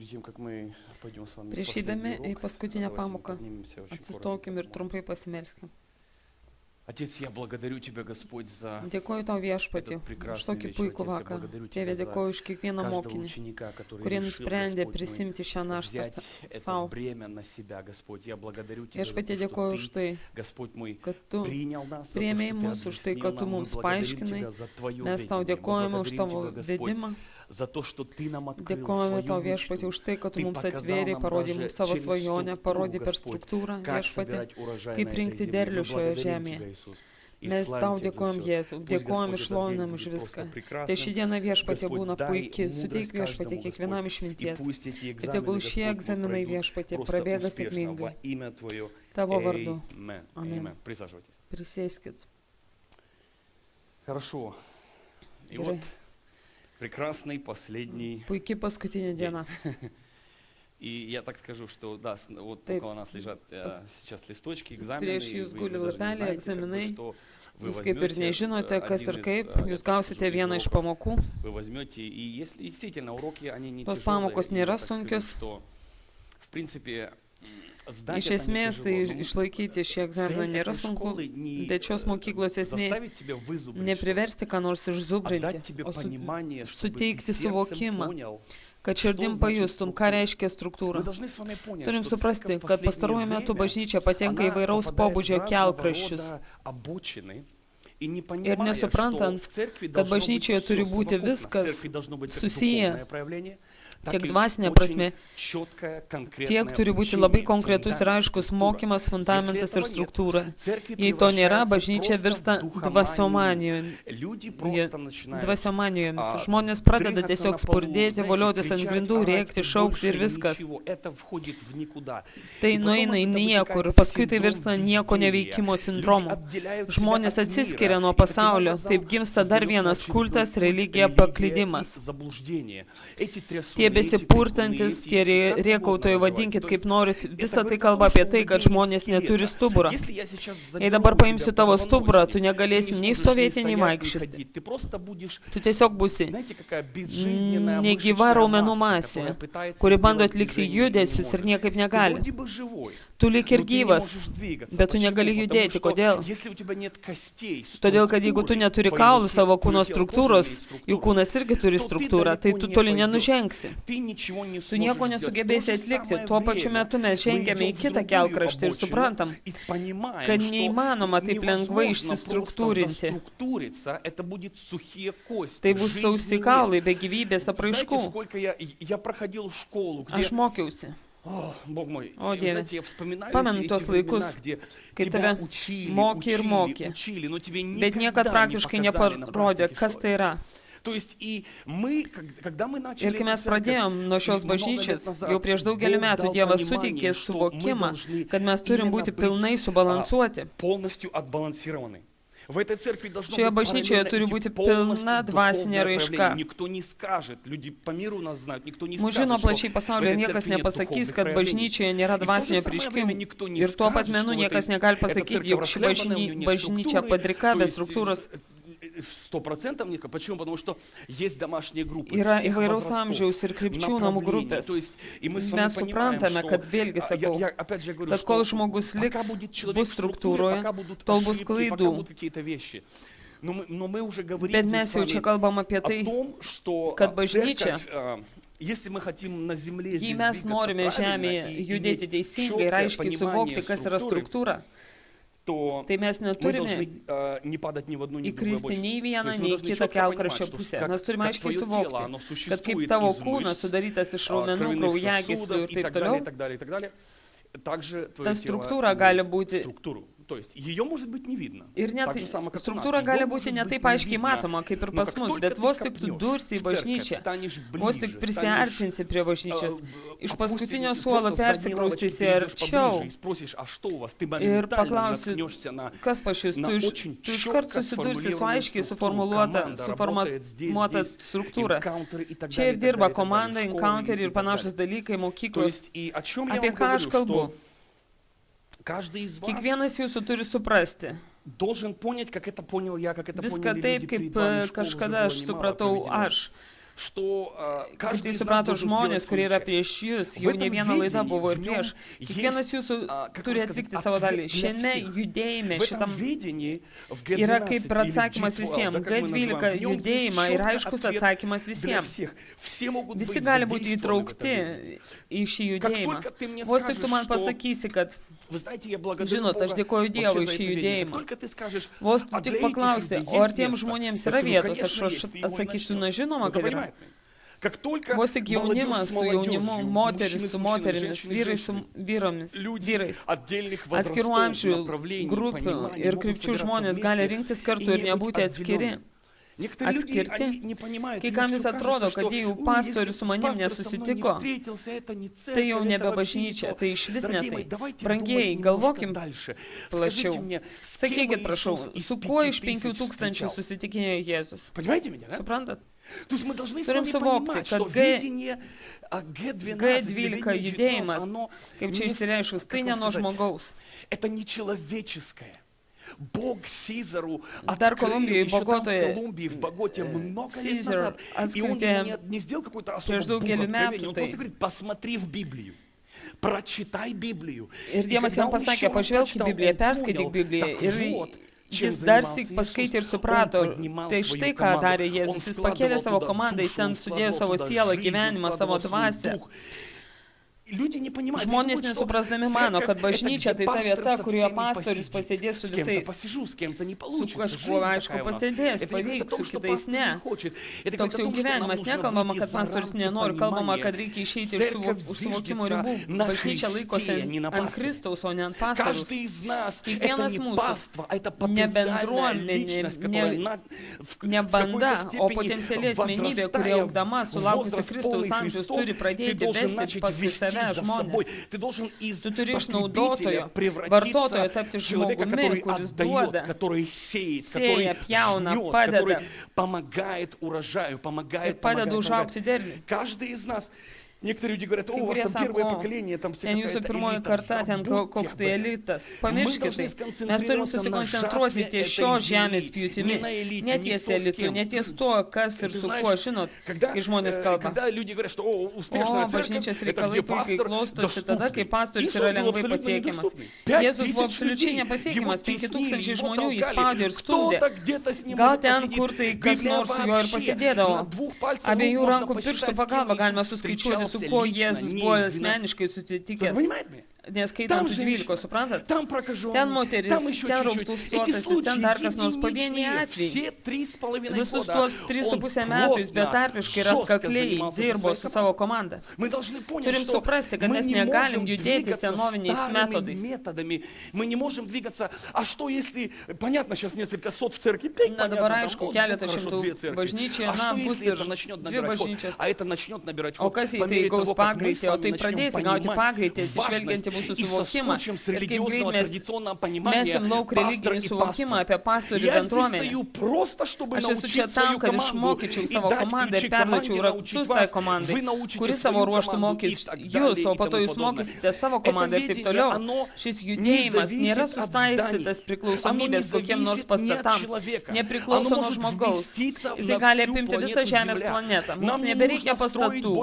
Prieš eidami į paskutinę pamoką, atsistokim ir trumpai pasimelskime. Отец, я благодарю Тебя, Господь, за Dėkoju tau viešpatį už tokį puikų vakarą. Tėve, dėkoju už kiekvieną mokinį, kurie nusprendė prisimti šią naštą savo. Viešpatie, dėkoju už tai, kad tu priėmėjai mus, už tai, kad tu mums paaiškinai. Mes tau dėkojame už tavo vedimą. Dėkojame tau viešpatį už tai, kad tu mums atvėrė, parodė mums savo svajonę, parodė per struktūrą, viešpatį, kaip rinkti derlių šioje žemėje. Mes tau dėkojam Jėzau, dėkojam išlovinam už viską. Tai ši diena viešpatė būna puikiai, suteik viešpatė kiekvienam išminties. Ir tegul šie egzaminai viešpatė prabėga sėkmingai. Tavo vardu. Amen. Prisėskit. Gerai. Прекрасный последний. Puikiai paskutinė diena. И я так скажу, что да, вот около нас лежат сейчас листочки, экзамены. Prieš jūs guli lapeliai, egzaminai. Jūs kaip ir nežinote, kas ir kaip. Jūs gausite vieną iš pamokų. Tos pamokos nėra sunkios. Iš esmės, tai išlaikyti šį egzaminą nėra sunku, bet šios mokyklos esmė nepriversti ką nors išzubrinti, o suteikti suvokimą, kad širdim pajustum, ką reiškia struktūra. Turim suprasti, kad pastaruoju metu bažnyčia patenka įvairaus pobūdžio kelkraščius. Ir nesuprantant, kad bažnyčioje turi būti viskas susiję, tiek dvasinė prasme, tiek turi būti labai konkretus ir aiškus mokymas, fundamentas ir struktūra. Jei to nėra, bažnyčia virsta dvasiomanijomis. Žmonės pradeda tiesiog spurdėti, voliotis ant grindų, rėkti, šaukti ir viskas. Tai nueina į niekur, paskui tai virsta nieko neveikimo sindromu. Žmonės atsiskiria nuo pasaulio, taip gimsta dar vienas kultas, religija, paklydimas. Tie besipurtantis, tie rėkautojai, vadinkit kaip norit, visą tai kalba apie tai, kad žmonės neturi stuburą. Jei dabar paimsiu tavo stuburą, tu negalėsi nei stovėti, nei vaikščioti. Tu tiesiog būsi negyva raumenų masė, kuri bando atlikti judesius ir niekaip negali. Tu lik ir gyvas, bet tu negali judėti. Kodėl? Todėl, kad jeigu tu neturi kaulų savo kūno struktūros, jų kūnas irgi turi struktūrą, tai tu toli nenužengsi. Tu nieko nesugebėsi atlikti. Tuo pačiu metu mes žengiame į kitą kelkraštį ir suprantam, kad neįmanoma taip lengvai išsistruktūrinti. Tai bus sausi kaulai be gyvybės apraiškų. Aš mokiausi. O Dieve, pamenu tuos laikus, kai tave mokė ir mokė, bet niekad praktiškai neparodė, kas tai yra. Ir kai mes pradėjom nuo šios bažnyčios, jau prieš daugelį metų Dievas suteikė suvokimą, kad mes turim būti pilnai subalansuoti. Šioje bažnyčioje turi būti pilna dvasinė raiška. Mus žino plačiai pasaulyje, niekas nepasakys, kad bažnyčioje nėra dvasinio apreiškimo. Ir tuo pat menu niekas negali pasakyti, jog ši bažnyčia padrika be struktūros. Yra įvairaus amžiaus ir krypčių namų grupės. Mes suprantame, kad vėlgi sakau, kad kol žmogus liks, bus struktūroje, tol bus klaidų. Bet mes jau čia kalbam apie tai, kad bažnyčia, jei mes norime žemėje judėti teisingai ir aiškiai suvokti, kas yra struktūra, tai mes neturime įkristi nei vieną, nei kitą kelkraščio pusę. Mes turime aiškiai suvokti, kad kaip tavo kūnas sudarytas iš raumenų, kraujagyslių ir taip toliau, ta struktūra gali būti. Ir net struktūra gali būti ne taip aiškiai matoma, kaip ir pas mus, bet vos tik tu dursi į bažnyčią, vos tik prisiartinsi prie bažnyčios, iš paskutinio suolo persikraustysi arčiau ir paklausi, kas pas jūs, tu iškart susidursi su aiškiai suformuluota struktūra. Čia ir dirba komanda, encounter ir panašus dalykai mokyklos. Apie ką aš kalbu? Kiekvienas jūsų turi suprasti viską taip, kaip kažkada aš supratau aš. Kad tai suprato žmonės, kurie yra prieš jūs, jau ne viena laida buvo ir prieš. Kiekvienas jūsų turi atlikti savo dalį. Šiame judėjime, šitam yra kaip ir atsakymas visiems. G12 judėjimą yra aiškus atsakymas visiems. Visi gali būti įtraukti į šį judėjimą. Vos tik tu man pasakysi, kad žinot, aš dėkoju Dievui šį judėjimą. Vos tu tik paklausi, o ar tiems žmonėms yra vietos, aš atsakysiu, na žinoma, kad yra. Vos tik jaunimas su jaunimu, moteris su moterimis, vyrai su vyrais. Atskirų amžių, grupių ir krypčių žmonės gali rinktis kartu ir nebūti atskirti. Kai kam vis atrodo, kad jeigu pastorius su manim nesusitiko, tai jau nebe bažnyčia, tai iš vis ne tai. Brangieji, galvokim plačiau. Sakykit, prašau, su kuo iš 5000 susitikinėjo Jėzus? Suprantat? Turim suvokti, kad G12 judėjimas, kaip čia išsireiškus, tai ne nuo žmogaus. Dar Kolumbijoje, Bogotoje, Caesar atskleidė prieš daugelį metų tai. Ir Dievas jam pasakė, pažvelk į Bibliją, perskaityk Bibliją. Ir jis darsyk paskaitė ir suprato. Tai štai ką darė Jėzus. Jis pakėlė savo komandą, jis ten sudėjo savo sielą, gyvenimą, savo dvasią. Žmonės nesuprasdami mano, kad bažnyčia tai ta vieta, kurioje pastorius pasėdės su visais. Su kažkuo, aišku, pasėdės, paveiks, su kitais ne. Toks jau gyvenimas. Nekalbama, kad pastorius nenori, kalbama, kad reikia išeiti iš suvokimo ribų. Bažnyčia laikosi ant Kristaus, o ne ant pastorius. Kiekvienas mūsų, ne bendruomenė, ne banda, o potencialiai asmenybė, kuri augdama, sulaukusi Kristaus amžiaus, turi pradėti vesti paskui save žmonės. Tu turi iš naudotojo, vartotojo tapti žmogumi, kuris duoda, sėja, pjauna, padeda ir padeda užaugti derliui. Некоторые люди говорят, у вас там первое поколение, там все какая-то элита. Ten koks tai elitas. Pamirškit tai. Mes turim susikoncentruoti ties šio žemės pjūtimi. Ne ties elitu, ne ties to, kas ir su kuo, žinot, kai žmonės kalba. O bažnyčios reikalai puikiai klostosi tada, kai pastorius yra lengvai pasiekiamas. Jėzus buvo absoliučiai nepasiekiamas. 5000 žmonių jį spaudė ir stumdė. Gal ten, kur tai kas nors su juo ir pasidėdavo. Abiejų rankų pirštų pagalba galima suskaičiuoti, su kuo Jėzus buvo asmeniškai susitikęs. Neskaitant 12, suprantat? Ten moteris, ten rauptusuotasis, ten dar kas nors pavieniai atvejai. Visus tuos 3,5 metų jis betarpiškai ir atkakliai dirbo su savo komanda. Turim suprasti, kad mes negalim judėti senoviniais metodais. Na dabar aišku, keletą šimtų bažnyčių, na bus ir 2 bažnyčios. O kas jei tai gaus pagreitį, o tai pradės gauti pagreitį, atsižvelgiant į mūsų suvokimą ir kaip greit mes mesim lauk religinį suvokimą apie pastorių bendruomenę. Aš esu čia tam, kad išmokyčiau savo komandą ir perduočiau raktus tai komandai, kuri savo ruoštų mokys jūs, o po to jūs mokysite savo komandą ir taip toliau. Šis judėjimas nėra sustaistytas priklausomybės kokiem nors pastatam, nepriklauso nuo žmogaus. Jisai gali apimti visą Žemės planetą. Mums nebereikia pastatų,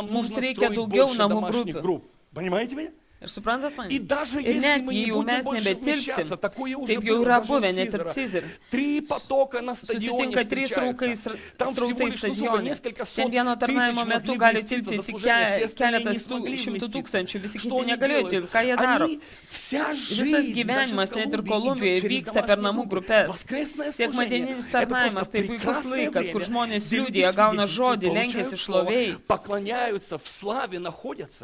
mums reikia daugiau namų grupių. Ir suprantat man? Ir net jei jau mes nebetilpsim, taip jau yra buvę, net ir Caesar. Susitinka 3 srautai stadione. Ten vieno tarnavimo metu gali tilpti tik keletas 100 tūkstančių, visi kiti negalėjo tilpti. Ką jie daro? Visas gyvenimas, net ir Kolumbijoje, vyksta per namų grupės. Sekmadieninis tarnavimas tai puikus laikas, kur žmonės liudija, gauna žodį, lenkiasi šlovėjai.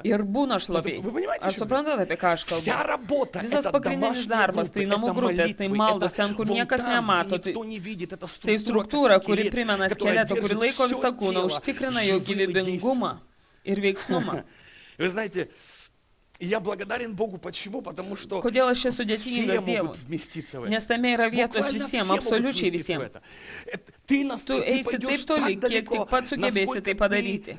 Ir būna šlovėjai. Suprantat, apie ką aš kalbu? Visas pagrindinis darbas, tai namų grupės, tai maldos, ten, kur niekas nemato. Tai struktūra, kuri primena skeletą, kuri laiko visą kūną, užtikrina jo gyvybingumą ir veiksnumą. Kodėl aš esu dėkingas Dievui? Nes tame yra vietos visiems, absoliučiai visiems. Tu eisi taip toli, kiek tik pats sugebėsi tai padaryti.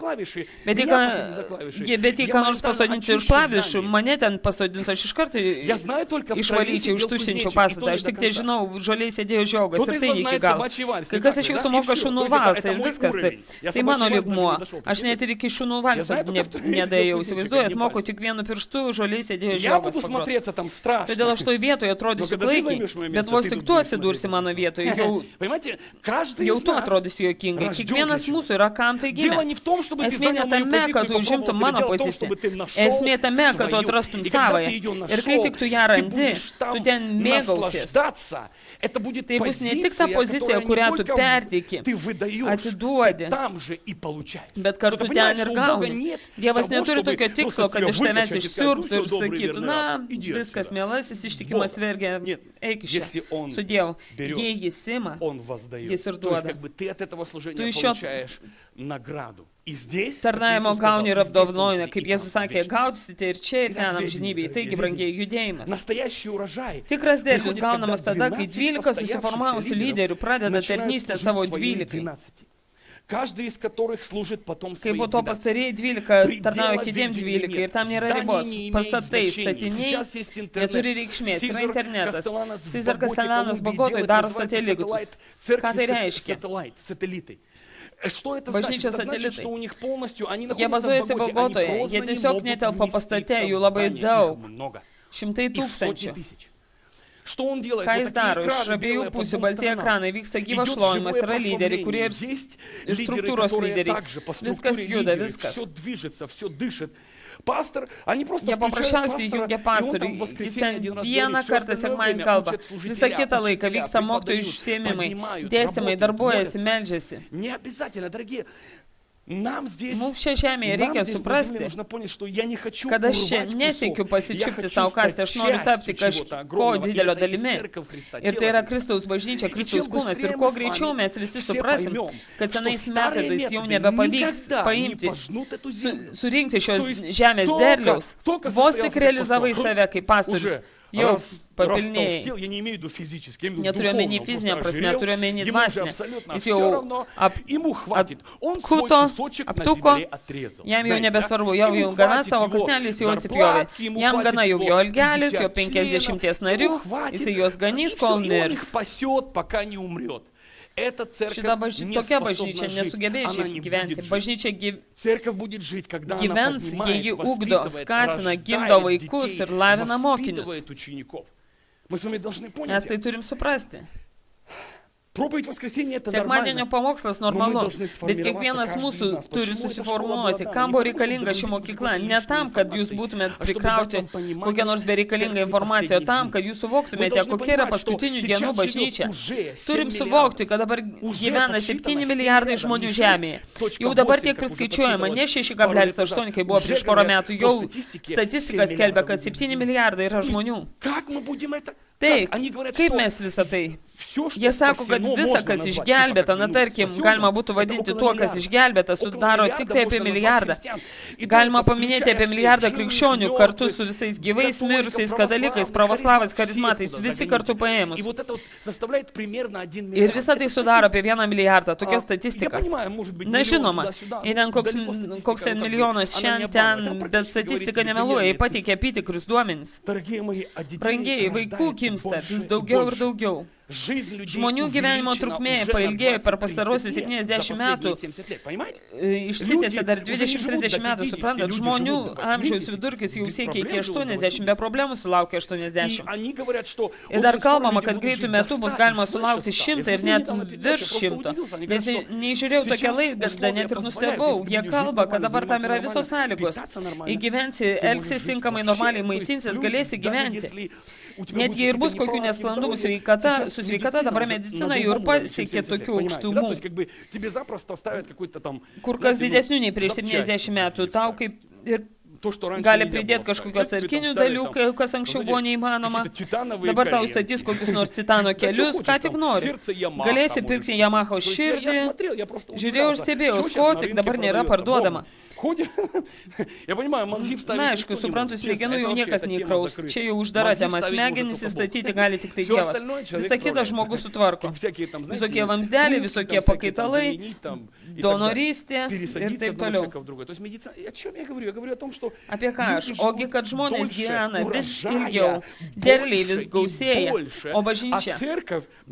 клавиши, Bet jei меня посади за клавиши. ką nors pasodinčiau iš klavišų, mane ten pasodintų, aš iš karto Я знаю только в траве išvalyčiau, сидел ištuštinčiau кузнечик, и pastatą. то не Aš до tik tai конца. žinau, žoliai sėdėjo žiogas Кто-то ir из tai вас ne iki знает galo. собачий Иван, с Kai ним kas так iš же, jūsų да? И moka всё. šunų То есть valsą это ir мой viskas. Tai, уровень. Я tai mano собачий Иван lygmuo. даже не дошел. Aš net ir iki šunų valso знаю только в траве nedėjau. сидел Įsivaizduoju, кузнечик, atmokau одним tik vienu pirštu, žoliai sėdėjo Я žiogas. буду pagrot. смотреться там страшно. Todėl aš toj vietoje atrodysiu kada tai klaikiai. zaimies mano Bet Bet vos tik tu atsidursi mano vietoje, jau tu atrodysi juokingai. Kiekvienas mūsų yra kam tai gimė. Esmė ne tame, kad tu užimtum mano poziciją. Esmė tame, kad tu atrastum savąją. Ir kai tik tu ją randi, tu ten mėgausies. Tai bus ne tik ta pozicija, kurią tu perteiki, atiduodi, bet kartu ten ir gauni. Dievas neturi tokio tikslo, kad iš tavęs išsiurbtų ir sakytų, na, viskas, mielasis, ištikimas vergė, eik iš čia, su Dievu. Jei jis ima, jis ir duoda. Tu iš šio tarnavimo gauni ir apdovanojimą, kaip Jėzus sakė, gausite ir čia, ir ten amžinybėje. Taigi, brangiai, judėjimas. Tikras derlius gaunamas tada, kai 12 susiformavusių lyderių pradeda tarnystę savo 12. Kai po to pastarėjai 12 tarnauja kitiems 12 ir tam nėra ribos. Pastatai, statiniai, neturi reikšmės, yra internetas. Cezar Castellanos Bogotoj daro satelitus. Ką tai reiškia? Bažnyčios satelitai. Jie bazuojasi Bogotoje, jie tiesiog netelpa pastate, jų labai daug. 100 tūkstančių. Ką jis daro? Iš abiejų pusių balti ekranai, vyksta gyvas šlovimas, yra lyderiai, kurie ir struktūros lyderiai. Viskas juda, viskas. Jie paprasčiausiai jungia pastorių, jis ten vieną kartą sekmadienį kalba, visą kitą laiką vyksta mokytojų užsiėmimai, dėstymai, darbuojasi, meldžiasi. Mums šią žemėje reikia suprasti, kad aš čia nesiekiu pasičiupti savo kastę, aš noriu tapti kažko didelio dalimi. Ir tai yra Kristaus bažnyčia, Kristaus kūnas. Ir kuo greičiau mes visi suprasim, kad senais metodais jau nebepavyks paimti, surinkti šios žemės derliaus, vos tik realizavai save kaip pastorius. Jau papilnėjai. Neturiu omeny fizinę prasme, turiu omeny dvasinę. Jis jau aptuko, jam jau nebesvarbu, jau gana savo kąsnelis jau atsipjovė. Jam gana jau jo algelis, jo 50 narių, jis juos ganys, kol mirs. Tokia bažnyčia nesugebės gyventi. Bažnyčia gyvens, jei ji ugdo, skatina, gimdo vaikus ir lavina mokinius. Mes tai turim suprasti. Sekmadienio pamokslas normalu, bet kiekvienas mūsų turi susiformuoti, kam buvo reikalinga ši mokykla. Ne tam, kad jūs būtumėt prikrauti kokią nors bereikalingą informaciją, o tam, kad jūs suvoktumėte, kokia yra paskutinių dienų bažnyčia. Turim suvokti, kad dabar gyvena 7 milijardai žmonių žemėje. Jau dabar tiek priskaičiuojama, ne 6,8, kai buvo prieš porą metų. Jau statistika skelbia, kad 7 milijardai yra žmonių. Taip, kaip mes visą tai? Jie sako, kad visa, kas išgelbėta, na tarkim, galima būtų vadinti tuo, kas išgelbėta, sudaro tik tai apie milijardą. Galima paminėti apie milijardą krikščionių kartu su visais gyvais, mirusiais katalikais, pravoslavais, charizmatais, visi kartu paėmus. Ir visa tai sudaro apie 1 milijardą, tokia statistika. Na žinoma, koks ten milijonas šiandien, bet statistika nemeluoja, jie pateikia apytikrus duomenis. Brangieji, vaikų gimsta vis daugiau ir daugiau. Žmonių gyvenimo trukmė pailgėjo per pastarosius 70 metų, išsitęsė dar 20-30 metų, suprantat, žmonių amžiaus vidurkis jau siekia iki 80, be problemų sulaukia 80. Ir dar kalbama, kad greitų metų bus galima sulaukti 100 ir net virš 100. Nes neįžiūrėjau tokią laidą, net ir nustebau, jie kalba, kad dabar tam yra visos sąlygos. Įgyvensi, elgsis tinkamai, normaliai maitinsis, galėsi gyventi. Net jei ir bus kokių nesklandumų su sveikata, dabar medicina jau ir pasiekė tokių aukštumų. Kur kas didesnių nei prieš 70 metų. Tau kaip ir gali pridėti kažkokių atsarkinių dalių, kas anksčiau buvo neįmanoma. Dabar tau statys kokius nors titano kelius, ką tik nori. Galėsi pirkti Yamaha širdį. Žiūrėjau ir stebėjau, ko tik dabar nėra parduodama. Na, aišku, suprantu, smegenų jau niekas neįkraus. Čia jau uždara tema. Smegenys įstatyti gali tik tai Dievas. Visą kitą žmogus sutvarko. Visokie vamsdeliai, visokie pakaitalai, donorystė ir taip toliau. Apie ką aš? Ogi, kad žmonės gyvena vis ilgiau, derliai vis gausėja, o bažnyčia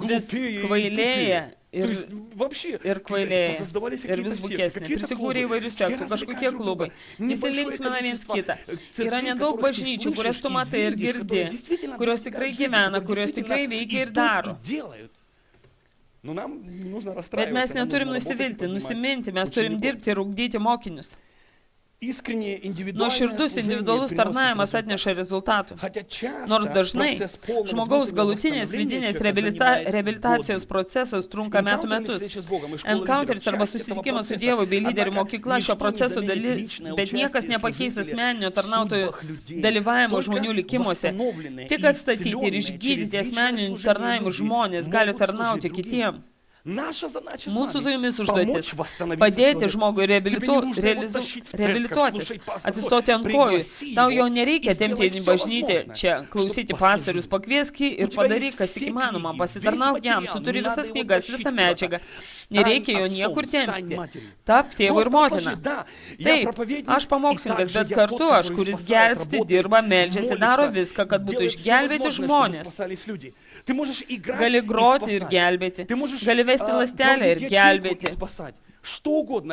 vis kvailėja ir kvailėja, ir vis bukesnė. Prisikūrė įvairių sektų, kažkokie klubai. Įsilinksmina viens kitą. Yra nedaug bažnyčių, kurias tu matai ir girdi, kurios tikrai gyvena, kurios tikrai veikia ir daro. Bet mes neturim nusivilti, nusiminti, mes turim dirbti ir ugdyti mokinius. Nuoširdus individualus tarnavimas atneša rezultatų. Nors dažnai žmogaus galutinės vidinės reabilitacijos procesas trunka metus. Encounters arba susitikimas su Dievu bei lyderių mokykla šio proceso dalis, bet niekas nepakeis asmeninio tarnautojų dalyvavimo žmonių likimuose. Tik atstatyti ir išgydyti asmeninių tarnavimų žmonės gali tarnauti kitiem. Mūsų su jumis užduotis – padėti žmogui reabilituotis, atsistoti ant kojų. Tau jau nereikia tempti į bažnytę čia, klausyti pastorius, pakviesk jį ir padaryk, kas tik įmanoma, pasitarnauk jam, tu turi visas knygas, visą medžiagą. Nereikia jo niekur tempti. Tapk tėvu ir motina. Taip, aš pamokslininkas, bet kartu aš, kuris gelbsti, dirba, meldžiasi, daro viską, kad būtų išgelbėti žmonės. Gali groti ir gelbėti, gali vesti lastelę ir gelbėti.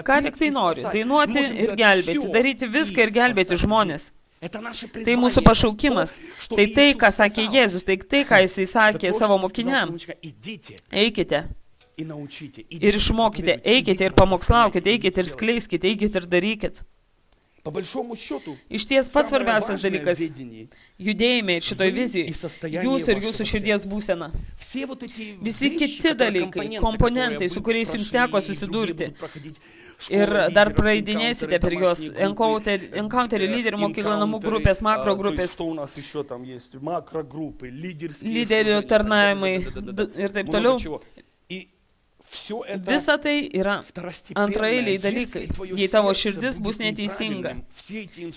Ką tik tai nori, dainuoti ir gelbėti, daryti viską ir gelbėti žmonės. Tai mūsų pašaukimas. Tai tai, ką sakė Jėzus, tai tai, ką jisai sakė savo mokiniam. Eikite ir išmokite, eikite ir pamokslaukite, eikite ir skleiskite, eikite ir darykite. Iš ties pats svarbiausias dalykas judėjime ir šitoj vizijai, jūsų ir jūsų širdies būsena. Visi kiti dalykai, komponentai, su kuriais jums teko susidurti. Ir dar praeidinėsite per juos encounterį, lyderių mokykla, namų grupės, makro grupės, lyderių tarnavimai ir taip toliau. Visa tai yra antraeiliai dalykai, jei tavo širdis bus neteisinga.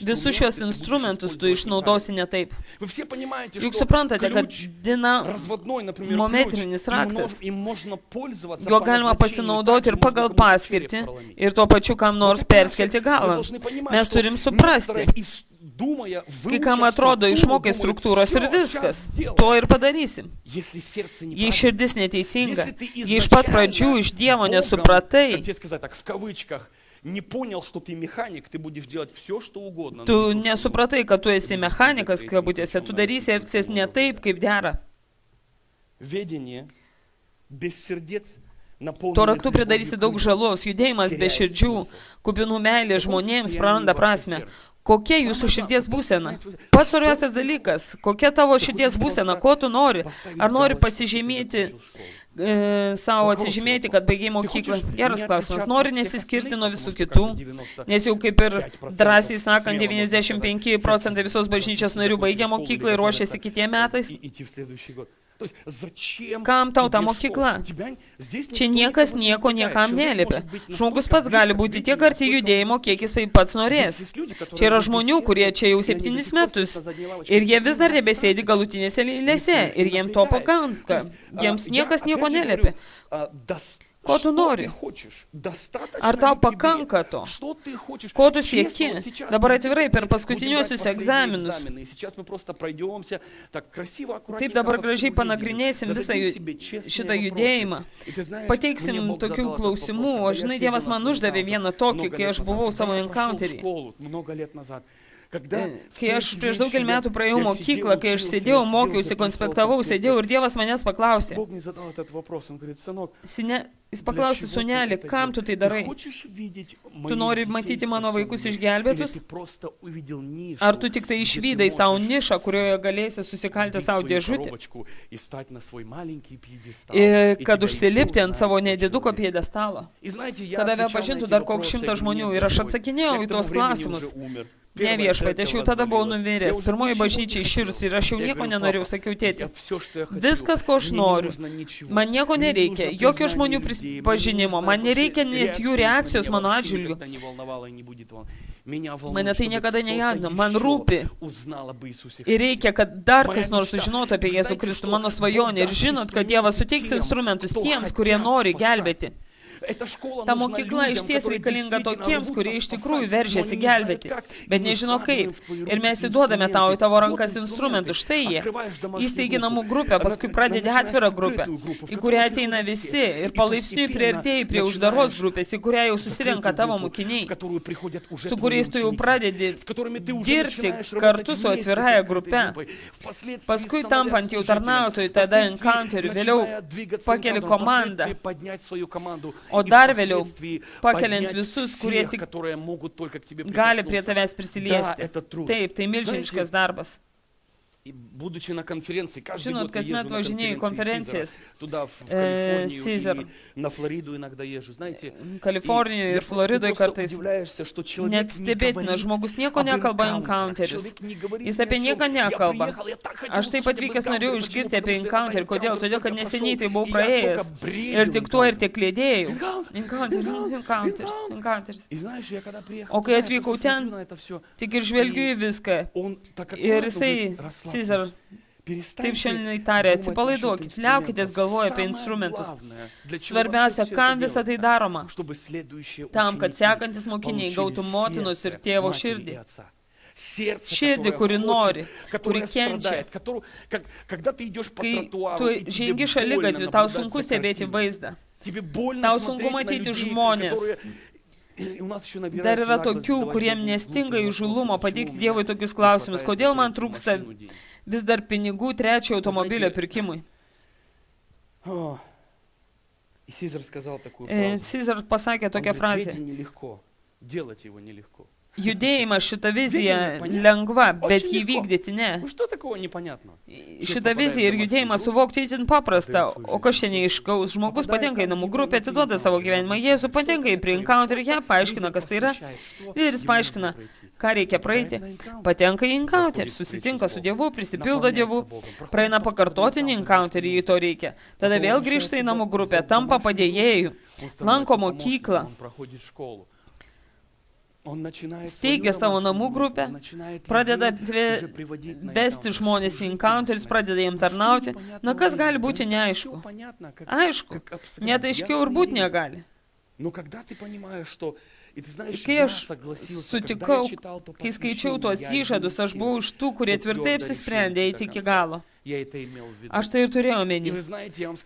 Visus šios instrumentus tu išnaudosi ne taip. Juk suprantate, kad dinamometrinis raktas, juo galima pasinaudoti ir pagal paskirtį ir tuo pačiu kam nors perskelti galą. Mes turim suprasti. Kai kam atrodo, išmokai struktūros ir viskas, to ir padarysim. Jei širdis neteisinga, jei iš pat pradžių iš Dievo nesupratai, tu nesupratai, kad tu esi mechanikas, kabutėse, tu darysi elgsies ne taip, kaip dera. Tuo raktu pridarysi daug žalos, judėjimas be širdžių, kupinų meilė žmonėms praranda prasmę. Kokia jūsų širdies būsena? Pats svarbiausias dalykas, kokia tavo širdies būsena, ko tu nori? Ar nori pasižymėti, savo atsižymėti, kad baigiai mokyklą? Geras klausimas. Nori nesiskirti nuo visų kitų? Nes jau kaip ir drąsiai sakant, 95% visos bažnyčios narių baigia mokyklą ir ruošiasi kitiem metais. Kam tau ta mokykla? Čia niekas nieko niekam neliepia. Žmogus pats gali būti tiek arti judėjimo, kiek jis pats norės. Čia yra žmonių, kurie čia jau 7 metus ir jie vis dar nebesėdi galutinėse eilėse ir jiems to pakanka. Jiems niekas nieko neliepia. Ko tu nori? Ar tau pakanka to? Ko tu sieki? Dabar atvirai per paskutiniuosius egzaminus. Taip dabar gražiai panagrinėsim visą šitą judėjimą. Pateiksim tokių klausimų, o žinai, Dievas man uždavė vieną tokį, kai aš buvau savo encounterį. Kai aš prieš daugelį metų praėjau mokyklą, kai aš sėdėjau, mokiausi, konspektavau, sėdėjau ir Dievas manęs paklausė. Jis paklausė, sūneli, kam tu tai darai? Tu nori matyti mano vaikus išgelbėtus? Ar tu tik tai išvydai savo nišą, kurioje galėsi susikalti savo dėžutį? Kad užsilipti ant savo nediduko pjedestalo? Kad tave pažintų dar koks 100 žmonių ir aš atsakinėjau į tuos klausimus. Ne viešpatie, aš jau tada buvau numiręs. Pirmoji bažnyčia iširus ir aš jau nieko nenorėjau, sakiau tėti. Viskas, ko aš noriu. Man nieko nereikia, jokio žmonių pažinimo, man nereikia net jų reakcijos mano atžvilgiu. Mane tai niekada nejaudina, man rūpi. Ir reikia, kad dar kas nors sužinotų apie Jėzų Kristų, mano svajonę. Ir žinot, kad Dievas suteiks instrumentus tiems, kurie nori gelbėti. Ta mokykla išties reikalinga tokiems, kurie iš tikrųjų veržiasi gelbėti, bet nežino kaip. Ir mes įduodame tau į tavo rankas instrumentus. Štai jie. Įsteigi namų grupę, paskui pradedi atvirą grupę, į kurią ateina visi ir palaipsniui priartėjai prie uždaros grupės, į kurią jau susirenka tavo mokiniai, su kuriais tu jau pradedi dirbti kartu su atviraja grupe. Paskui tampant jau tarnautojų, tada encounterių, vėliau pakeli komandą, o dar vėliau pakeliant visus, kurie tik gali prie tavęs prisiliesti. Taip, tai milžiniškas darbas. Žinot, kasmet važinėjau į konferencijas Caesar, Kalifornijoje ir Floridoje kartais. Net stebėtina, žmogus nieko nekalba encounteris. Jis apie nieką nekalba. Aš taip atvykęs norėjau išgirsti apie encounterį. Kodėl? Todėl, kad neseniai tai buvau praėjęs. Ir tik tuo ir tiek lėdėjau. Encounteris. O kai atvykau ten, tik ir žvelgiu į viską. Ir jisai, Caesar, taip šiandien tarė, atsipalaiduokit, liaukitės galvoja apie instrumentus. Svarbiausia, kam visą tai daroma? Tam, kad sekantis mokiniai gautų motinos ir tėvo širdį. Širdį, kuri nori, kuri kenčia. Kai tu žengi šaligatvį, tau sunku stebėti vaizdą. Tau sunku matyti žmonės. Dar yra tokių, kuriem nestinga įžulumo pateikti Dievui tokius klausimus. Kodėl man trūksta vis dar pinigų trečio automobilio pirkimui? Caesar pasakė tokią frazę. Judėjimas šitą viziją lengva, bet jį vykdyti ne. Šitą viziją ir judėjimą suvokti itin paprasta, o kas čia neiškaus. Žmogus patenka į namų grupę, atiduoda savo gyvenimą Jėzų, patenka į encounterį, ją paaiškina, kas tai yra, ir jis paaiškina, ką reikia praeiti. Patenka į encounterį, susitinka su Dievu, prisipildo Dievu, praeina pakartotinį encounterį, jei to reikia. Tada vėl grįžta į namų grupę, tampa padėjėjų, lanko mokyklą. Steigia savo namų grupę, pradeda vesti žmonės į encounteris, pradeda jiems tarnauti. Na, kas gali būti neaišku? Aišku, net aiškiau ir būti negali. Kai aš sutikau, kai skaičiau tuos įžadus, aš buvau iš tų, kurie tvirtai apsisprendė eiti iki galo. Aš tai ir turėjau omeny.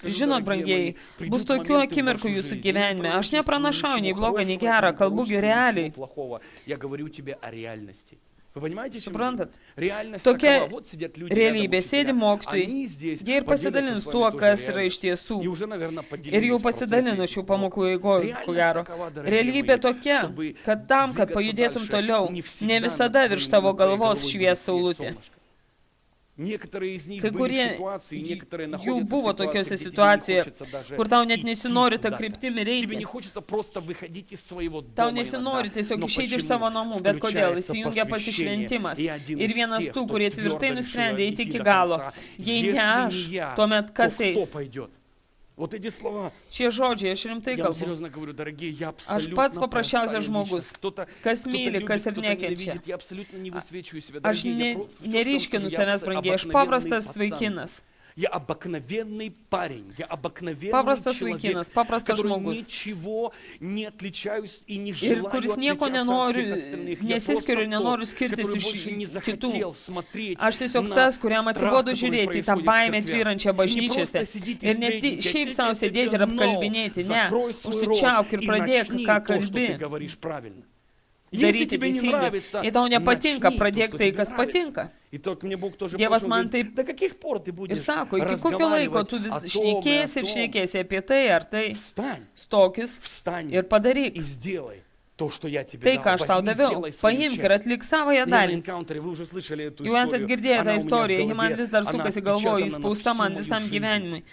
Žinot, brangieji, bus tokių akimirkų jūsų gyvenime. Aš nepranašauju nei blogą, nei gerą, kalbugi realiai. Suprantat? Tokia realybė, sėdi mokytojai, jie ir pasidalins tuo, kas yra iš tiesų. Ir jau pasidalino šių pamokų eigoje, ko gero. Realybė tokia, kad tam, kad pajudėtum toliau, ne visada virš tavo galvos švies saulutė. Kai kurie jų buvo tokiose situacijoje, kur tau net nesinori tą kryptimį eiti. Tau nesinori tiesiog išeiti iš savo namų, bet kodėl? Įsijungia pasišventimas. Ir vienas tų, kurie tvirtai nusprendė eiti iki galo. Jei ne aš, tuomet kas eis? Šie žodžiai, aš rimtai kalbu. Aš pats paprasčiausias žmogus, kas myli, kas ir nekenčia. Aš neryškinu savęs, brangiai, aš paprastas vaikinas. Paprastas vaikinas, paprastas žmogus. Ir kuris nieko nenori, nesiskiriu ir nenoriu skirtis iš kitų. Aš tiesiog tas, kuriam atsibodo žiūrėti į tą baimę tvyrančią bažnyčiose. Ir ne šiaip savo sėdėti ir apkalbinėti, ne. Užsičiauk ir pradėk, ką kalbi. Daryti teisingai. Jei tau nepatinka, pradėk tai, kas patinka. Dievas man taip ir sako, iki kokio laiko tu vis šnekėsi apie tai ar tai, stokis ir padaryk. Tai, ką aš tau daviau, paimk ir atlik savąją dalį. Jau esat girdėję tą istoriją, ji man vis dar sukasi galvoje, įspausta man visam gyvenimui.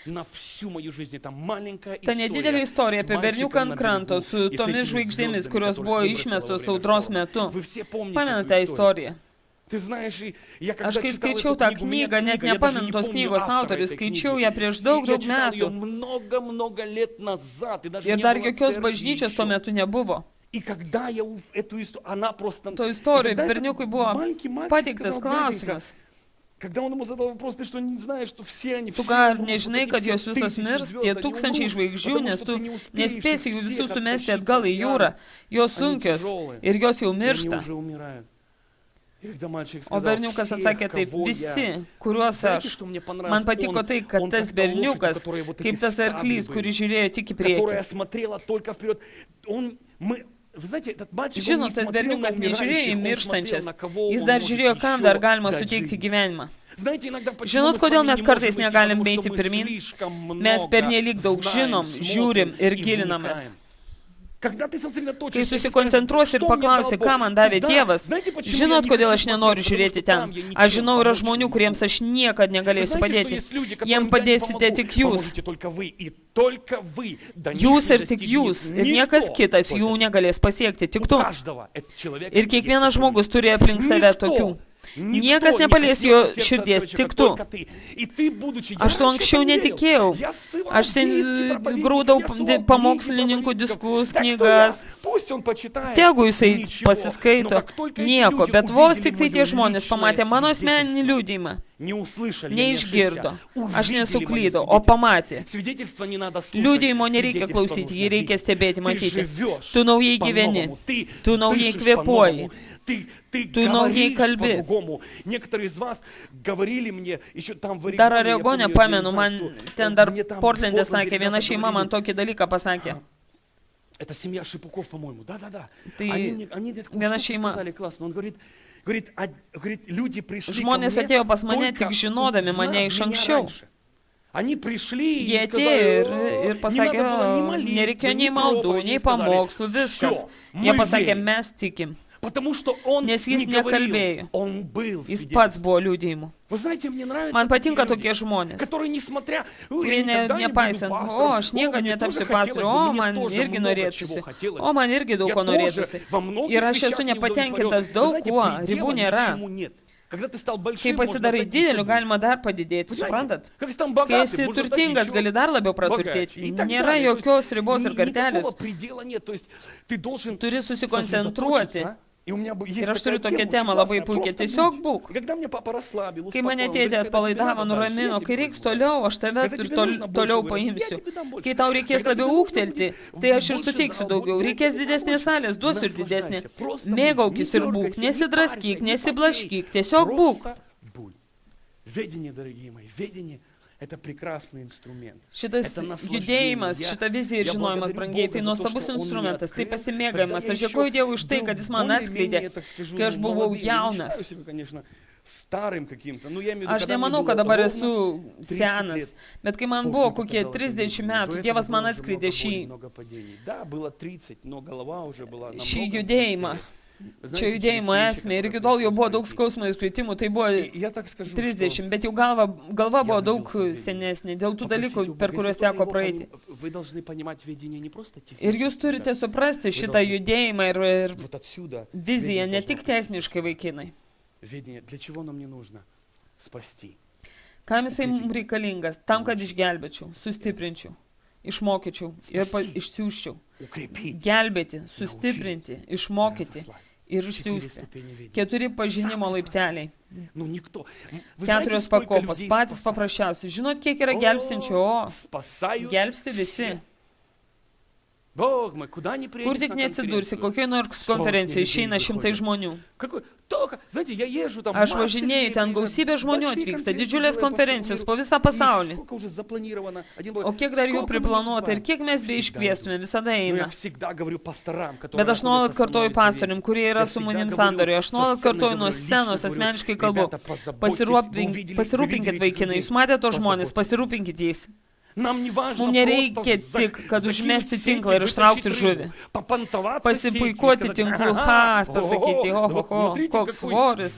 Ta nedidelė istorija apie berniuką ant kranto su tomis žvaigždėmis, kurios buvo išmestos audros metu. Pamenate tą istoriją? Aš kai skaičiau tą knygą, net nepamenu tos knygos autorius, skaičiau ją prieš daug metų. Ir dar jokios bažnyčios tuo metu nebuvo. To istorijoje berniukui buvo pateiktas klausimas. Когда он ему задал вопрос, ты что, не знаешь, что все они, Tu все gal умрут, nežinai, вот kad эти jos все visos тысячи mirs, звезд, tie они tūkstančiai умрут, žvaigždžių, потому nes что tu ты не успеешь их nespėsi jų всех visų sumesti оттащить atgal в į jūrą. океан. Jos Они sunkios тяжелые, ir jos jau и они miršta. уже умирают. И когда мальчик O сказал, berniukas всех, atsakė taip, кого я... visi, kuriuos Знаете, aš. что мне Man понравилось? patiko tai, kad Он tas как та лошадь, у berniukas, которой вот kaip эти tas стабли arklys, были, kuris žiūrėjo tik į которая priekį. смотрела только вперед. Вы знаете, этот мальчик, он Žinot, не tas смотрел на berniukas nežiūrėjo į умирающих, он смотрел, mirštančias. на кого Jis он dar может žiūrėjo, kam dar еще galima дать suteikti жизнь. gyvenimą. Знаете, иногда почему Žinot, мы с kodėl вами mes не kartais можем идти, negalim потому eiti что мы pirmyn? слишком Mes много pernelyg daug знаем, žinom, смотрим žiūrim ir и gilinamės. вникаем. Когда ты Kai сосредоточишься, susikoncentruosi ir paklausi, ką man davė Dievas, žinot, kodėl aš nenoriu žiūrėti ten. Aš žinau, yra žmonių, kuriems aš niekad negalėsiu padėti. Jiem padėsite tik jūs. Jūs ir tik jūs. Ir niekas kitas jų negalės pasiekti, tik tu. Ir kiekvienas žmogus turi aplink save tokių. Niekas nepalies jo širdies, tik tu. Aš to anksčiau netikėjau. Aš grūdau pamokslininkų diskus, knygas. Tegu jisai pasiskaito. Nieko, bet vos tik tai tie žmonės pamatė mano asmeninį liudijimą. Neišgirdo. Aš nesuklydau, o pamatė. Liudijimo nereikia klausyti, jį reikia stebėti, matyti. Tu naujai gyveni. Tu naujai kvėpuoji. Tu naujai kalbi. Dar Oregone pamenu, man ten dar Portlande sakė, viena šeima man tokį dalyką pasakė. Это семья Шипуков, по-моему. Да-да-да. Они viena šeima. сказали классно. Он говорит, люди пришли Žmonės atėjo pas mane tik žinodami mane iš anksčiau. Jie atėjo ir pasakė, nereikėjo nei maldų, nei pamokslų, viskas. Jie pasakė, mes tikim. Nes jis nekalbėjo. Jis pats buvo liudijimu. Man patinka tokie žmonės, kurie nepaisant, aš niekada netapsiu pastoriu, man irgi norėtųsi, man irgi daug ko norėtųsi. Ir aš esu nepatenkintas daug kuo, ribų nėra. Kai pasidarai dideliu, galima dar padidėti, suprantat? Kai esi turtingas, gali dar labiau praturtėti. Nėra jokios ribos ir kartelės. Turi susikoncentruoti. Ir aš turiu tokią temą labai puikiai. Tiesiog būk. Kai mane tėtė atpalaidavo, nuramino, kai reiks toliau, aš tave ir toliau paimsiu. Kai tau reikės labiau ūktelti, tai aš ir suteiksiu daugiau. Reikės didesnės salės, duosiu ir didesnė. Mėgaukis ir būk. Nesidraskyk, nesiblaškyk. Tiesiog būk. Šitas judėjimas, šita vizija ir žinojimas, brangiai, tai nuostabus instrumentas, tai pasimėgavimas. Aš dėkoju Dievui už tai, kad jis man atskleidė, kai aš buvau jaunas. Aš nemanau, kad dabar esu senas, bet kai man buvo kokie 30 metų, Dievas man atskleidė šį judėjimą. Čia judėjimo esmė ir iki tol jau buvo daug skausmo įskritimų, tai buvo 30, bet jau galva buvo daug senesnė dėl tų dalykų, per kuriuos teko praeiti. Ir jūs turite suprasti šitą judėjimą ir viziją, ne tik techniškai, vaikinai. Kam jisai mums reikalingas? Tam, kad išgelbėčiau, sustiprinčiau, išmokyčiau ir išsiųsčiau. Gelbėti, sustiprinti, išmokyti ir išsiųsti. 4 pažinimo laipteliai. 4 pakopos, patys paprasčiausi. Žinot, kiek yra gelbstinčių? Gelbsti visi. Kur tik neatsidursi, kokioje nors konferencijoje išeina 100 žmonių. Aš važinėju, ten gausybė žmonių atvyksta, didžiulės konferencijos po visą pasaulį. O kiek dar jų priplanuota ir kiek mes beiškviestume, visada eina. Bet aš nuolat kartoju pastoriam, kurie yra su manim sandoriuje. Aš nuolat kartoju nuo scenos, asmeniškai kalbu. Pasirūpinkit vaikinai, jūs matėte tos žmonės, pasirūpinkit jais. Mums nereikia tik, kad užmesti tinklą ir ištraukti žuvį. Pasipuikuoti tinklų, pasakyti, koks svoris.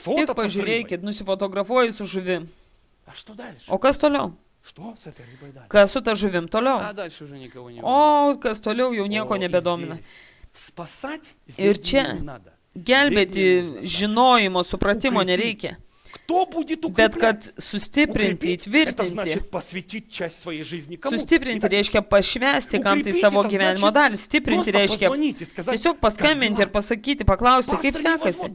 Tik pažiūrėkit, nusifotografuoji su žuvim. O kas toliau? Kas su ta žuvim toliau? O kas toliau jau nieko nebedomina. Ir čia gelbėti žinojimo, supratimo nereikia. Bet kad sustiprinti, įtvirtinti. Sustiprinti reiškia pašvęsti kam tai savo gyvenimo dalį. Stiprinti reiškia tiesiog paskambinti ir pasakyti, paklausti, kaip sekasi.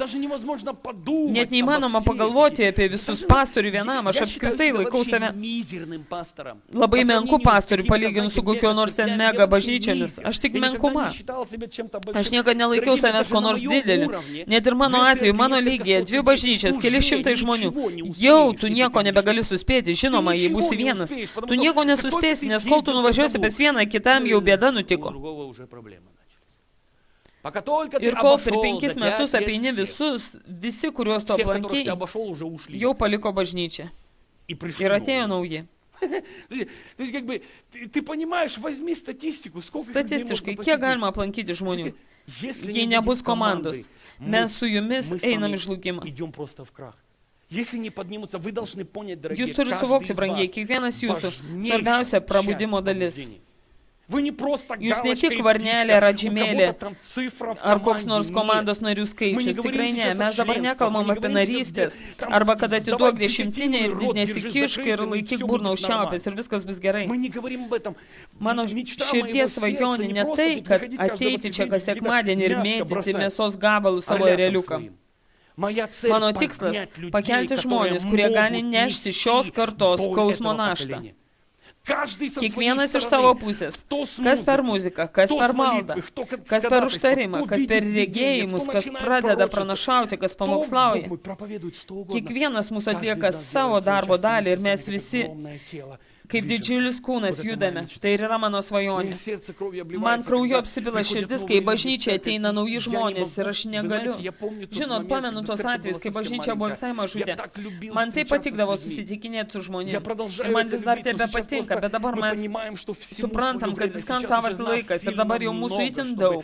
Net neįmanoma pagalvoti apie visus pastorių vienam. Aš apskritai laikau save labai menku pastorių, palyginus su kokio nors ten mega bažnyčiomis. Aš tik menkuma. Aš niekada nelaikiau savęs ko nors dideliu. Net ir mano atveju, mano lygyje, 2 bažnyčias, keli šimtai žmonių. Jau tu nieko nebegali suspėti, žinoma, jei būsi vienas. Tu nieko nesuspėsi, nes kol tu nuvažiuosi pas vieną, kitam jau bėda nutiko. Ir kol per 5 metus apeini visus, visi, kuriuos tu aplankei, jau paliko bažnyčią. Ir atėjo nauji. Statistiškai, kiek galima aplankyti žmonių? Jei nebus komandos, mes su jumis einam į žlugimą. Jūs turite suvokti, brangiai, kiekvienas jūsų svarbiausia prabudimo dalis. Jūs ne tik varnelė, radžimėlė ar koks nors komandos narių skaičius. Tikrai ne. Mes dabar nekalbam apie narystės. Arba kad atiduok 10 ir nesikišk ir laikyk burną už čiaupės ir viskas bus gerai. Mano širdies svajonė ne tai, kad ateiti čia kas sekmadienį ir mėtyti mėsos gabalų savo ereliukam. Mano tikslas – pakelti žmonės, kurie gali nešti šios kartos skausmo naštą. Kiekvienas iš savo pusės. Kas per muziką, kas per maldą, kas per užtarimą, kas per regėjimus, kas pradeda pranašauti, kas pamokslauja. Kiekvienas mūsų atlieka savo darbo dalį ir mes visi kaip didžiulis kūnas judame. Tai ir yra mano svajonė. Man krauju apsipila širdis, kai bažnyčia ateina nauji žmonės ir aš negaliu. Žinot, pamenu tos atvejus, kai bažnyčia buvo visai mažutė. Man tai patikdavo susitikinėti su žmonėmis. Ir man vis dar tebe patinka, bet dabar mes suprantam, kad viskam savas laikas ir dabar jau mūsų itin daug.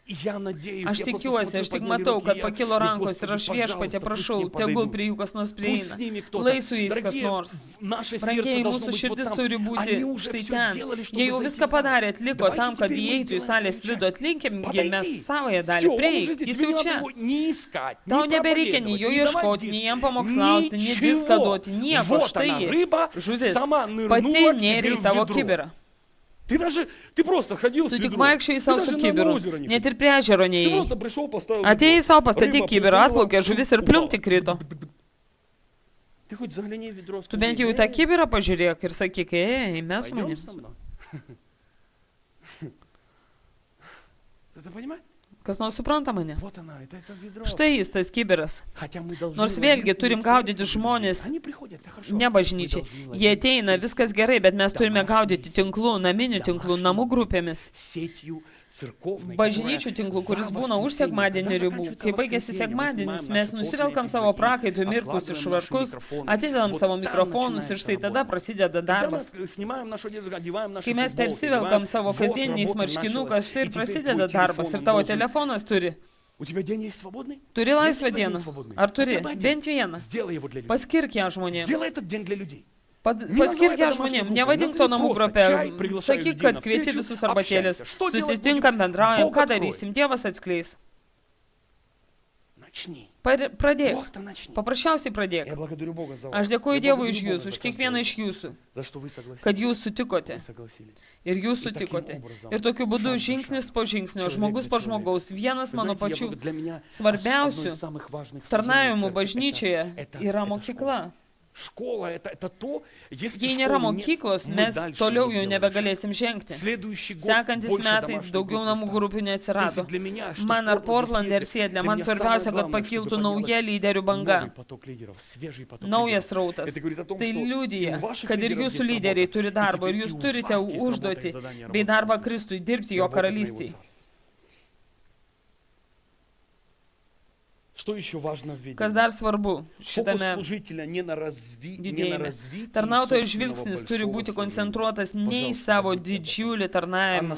Aš tikiuosi, aš tik matau, kad pakilo rankos ir aš viešpatė prašau, tegul prie jų kas nors prieina. Lai su jais kas nors. Brangiai, mūsų širdis turi būti štai ten. Jie jau viską padarė, atliko tam, kad įeitų į salės vidų, atlinkim, mes savoje dalį prieik. Jis jau čia. Tau nebereikia nei jo ieškoti, nei jam pamokslauti, nei diską duoti, nieko. Štai ji, žuvis, pati nėrė į tavo kibirą. Tu tik vaikščiai savo su kibiru, net ir prie ežero neįėjai. Atėjai savo, pastatyk kibirą, atplaukė žuvis ir pliumti krito. Tu bent jau į tą kibirą pažiūrėk ir sakyk, mes manim. Kas nors supranta mane? Štai jis, tas kibiras. Nors vėlgi turim gaudyti žmonės, ne bažnyčiai. Jie ateina, viskas gerai, bet mes turime gaudyti tinklų, naminių tinklų, namų grupėmis. Bažnyčių tinklų, kuris būna už sekmadienį ribų. Kai baigėsi sekmadienis, mes nusivelkam savo prakaitų mirkus ir švarkus, atidedam savo mikrofonus ir štai tada prasideda darbas. Kai mes persivelkam savo kasdieniais marškinukas, štai ir prasideda darbas ir tavo telefonas turi. Turi laisvą dieną? Ar turi? Bent vieną. Paskirk ją žmonėms. Paskirk ją žmonėm, nevadink to namų grupę, sakyk, kad kvieti visus arbatėlės, susitinkam, bendraujam, ką darysim, Dievas atskleis. Pradėk, paprasčiausiai pradėk. Aš dėkuoju Dievui už jūsų, už kiekvieną iš jūsų, kad jūs sutikote. Ir jūs sutikote. Ir tokiu būdu žingsnis po žingsnio, žmogus po žmogaus, vienas mano pačių svarbiausių tarnavimų bažnyčioje yra mokykla. Jei nėra mokyklos, mes toliau jau nebegalėsim žengti. Sekantis metai daugiau namų grupių neatsirado. Man ar Portlande, ar Sietle, man svarbiausia, kad pakiltų nauja lyderių banga. Naujas rautas. Tai liudija, kad ir jūsų lyderiai turi darbą ir jūs turite užduotį bei darbą Kristui dirbti jo karalystėje. Kas dar svarbu šitame judėjime? Tarnautojo žvilgsnis turi būti koncentruotas ne į savo didžiulį tarnavimą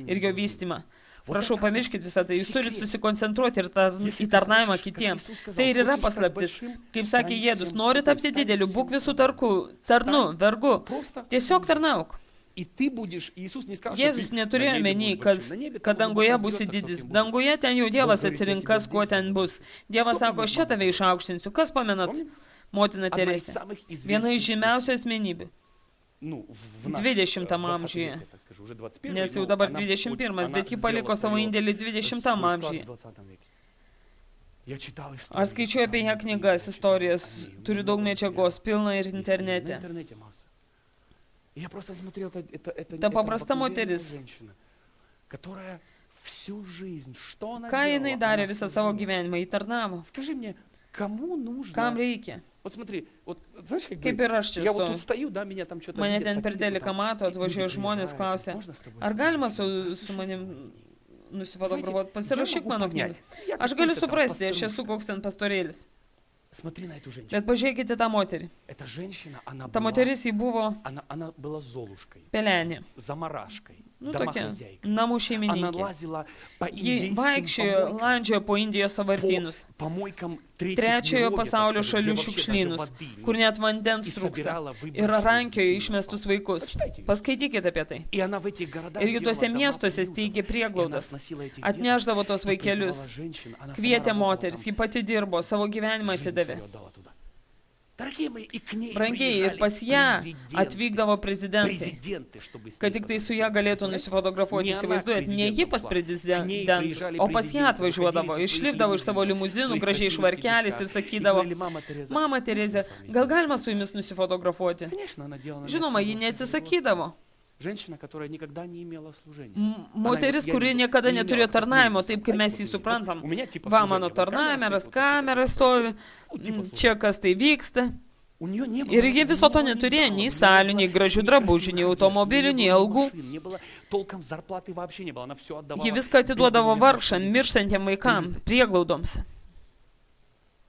ir jo vystymą. Prašau, pamirškit visą tai. Jūs turite susikoncentruoti į tarnavimą kitiems. Tai ir yra paslaptis. Kaip sakė Jėzus, nori tapti dideliu, būk visų tarnu, vergu. Tiesiog tarnauk. Jėzus neturėjo omeny, kad danguje būsi didis. Danguje ten jau Dievas atsirinkas, kuo ten bus. Dievas sako, aš čia tave išaukštinsiu. Kas pamenat Motina Teresė. Viena iš žymiausių asmenybių. 20 amžiuje. Nes jau dabar 21, bet ji paliko savo indėlį 20 amžiuje. Aš skaičiuoju apie ją knygas, istorijas, turiu daug medžiagos, pilna ir internete. Ta paprasta moteris, ką jinai darė visą savo gyvenimą, jį tarnavo. Kam reikia? Kaip ir aš čia esu. Mane ten per teliką mato, atvažiuoja žmonės, klausia, ar galima su manim nusifotografuoti, pasirašyk mano knygą. Aš galiu suprasti, aš esu koks ten pastorėlis. Bet pažiūrėkite tą moterį. Ta moteris jį buvo pelenė. Nu, tokia, namų šeimininkė. Ji vaikščiojo, landžiojo po Indijos sąvartynus, trečiojo pasaulio šalių šiukšlynus, kur net vandens trūksta, ir rankiojo išmestus vaikus. Paskaitykite apie tai. Ir ji tuose miestuose steigė prieglaudas, atnešdavo tos vaikelius, kvietė moteris, ji pati dirbo, savo gyvenimą atidavė. Brangiai, ir pas ją atvykdavo prezidentai, kad tik tai su ją galėtų nusifotografuoti, įsivaizduojat, ne ji pas prezidentus, o pas ją atvažiuodavo, išlipdavo iš savo limuzinų, gražiai švarkelis ir sakydavo, mama Terezė, gal galima su jumis nusifotografuoti? Žinoma, ji neatsisakydavo. Moteris, kuri niekada neturėjo tarnavimo, taip kaip mes jį suprantam. Va, mano tarnavimas, kamera stovi, čia kas tai vyksta. Ir jie viso to neturėjo, nei salių, nei gražių drabužių, nei automobilių, nei algų. Ji viską atiduodavo vargšam, mirštantiem vaikam, prieglaudoms.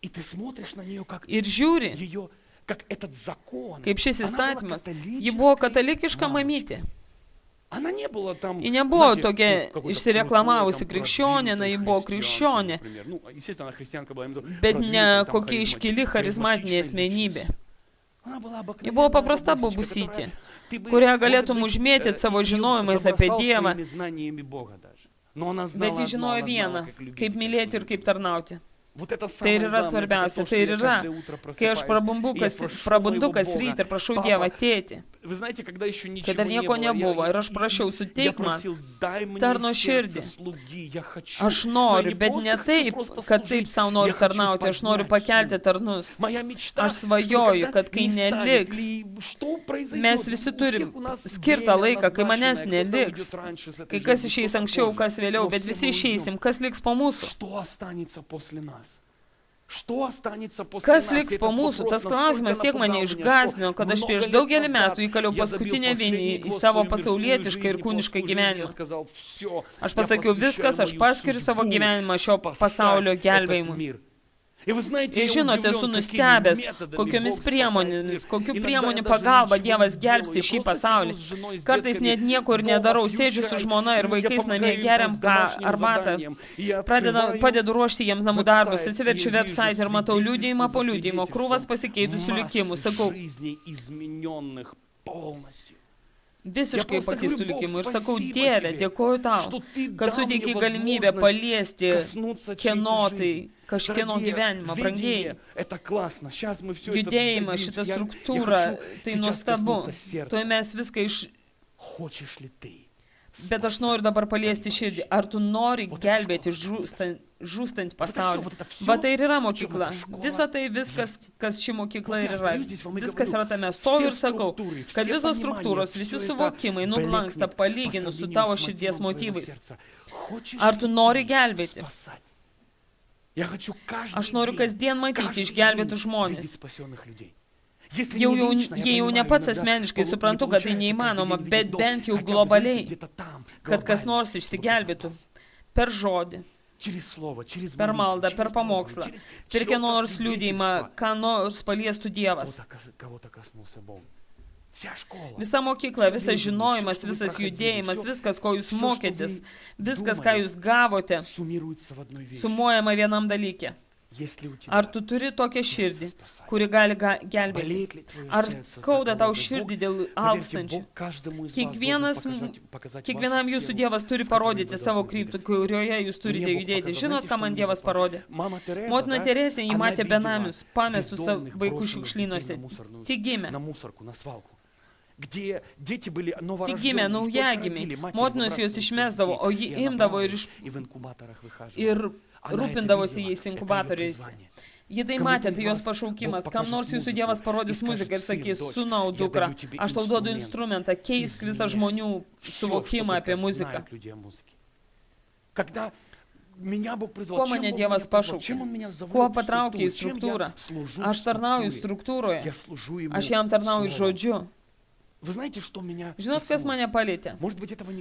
Ir žiūri, kaip šis įstatymas, ji buvo katalikiška mamytė. Ji nebuvo tokia išsireklamavusi krikščionė, ji buvo krikščionė, bet ne kokia iškili charizmatinė asmenybė. Ji buvo paprasta bobusytė, kurią galėtum užmėtyti savo žinojimais apie Dievą, bet ji žinojo vieną, kaip mylėti ir kaip tarnauti. Tai ir yra svarbiausia, tai ir yra, kai aš prabundu kas ryt ir prašau Dievą, tėti, kad dar nieko nebuvo ir aš prašiau, suteik man tarno širdį. Aš noriu, bet ne taip, kad taip savo noriu tarnauti, aš noriu pakelti tarnus. Aš svajoju, kad kai neliks, mes visi turim skirtą laiką, kai manęs neliks, kai kas išeis anksčiau, kas vėliau, bet visi išeisim, kas liks po mūsų. Kas liks po mūsų? Tas klausimas tiek mane išgąsdino, kad aš prieš daugelį metų įkaliau paskutinę vienį į savo pasaulietišką ir kūnišką gyvenimą. Aš pasakiau viskas, aš paskiriu savo gyvenimą šio pasaulio gelbėjimui. Ir žinote, esu nustebęs, kokiomis priemonėmis, kokių priemonių pagalba Dievas gelbsti šį pasaulį. Kartais net nieko ir nedarau, sėdžiu su žmona ir vaikais namie, geriam arbatą, padedu ruošti jiems namų darbus, atsiverčiu website ir matau liudijimą po liudijimo, krūvas pasikeitusių likimų, sakau, visiškai pakeistų likimų ir sakau, Dieve, dėkoju tau, kad suteikiai galimybę paliesti kažkieno gyvenimą, brangiai. Judėjimą, šitą struktūrą, tai nuostabu. Tuoj mes viską Bet aš noriu dabar paliesti širdį. Ar tu nori gelbėti žūstant pasaulį? Va tai ir yra mokykla. Visa tai viskas, kas ši mokykla ir yra. Viskas yra tame. Stoviu ir sakau, kad visos struktūros, visi suvokimai nublanksta palyginus su tavo širdies motyvais. Ar tu nori gelbėti? Aš noriu kasdien matyti išgelbėtų žmonės. Jei jau ne pats asmeniškai suprantu, kad tai neįmanoma, bet bent jau globaliai, kad kas nors išsigelbėtų per žodį, per maldą, per pamokslą, per kieno nors liudijimą, ką nors paliestų Dievas. Visa mokykla, visas žinojimas, visas judėjimas, viskas, ko jūs mokėtės, viskas, ką jūs gavote, sumuojama vienam dalyke. Ar tu turi tokią širdį, kuri gali gelbėti? Ar skauda tau širdį dėl alkstančių? Kiekvienam jūsų Dievas turi parodyti savo kryptį, kurioje jūs turite judėti. Žinot, ką man Dievas parodė? Motina Teresė jį matė benamius, pamestus vaikų šiukšlynuose. Tik gimė. Tik gimė naujagimiai. Motinos juos išmesdavo, o ji imdavo ir rūpindavosi jais inkubatoriais. Ji tai matė, tai jos pašaukimas. Kam nors jūsų Dievas parodys muziką ir sakys, sūnau, dukra, aš tau duodu instrumentą, keisk visą žmonių suvokimą apie muziką. Kuo mane Dievas pašaukė? Kuo patraukė į struktūrą? Aš tarnauju struktūroje. Aš jam tarnauju žodžiu. Žinot, kas mane palėtė?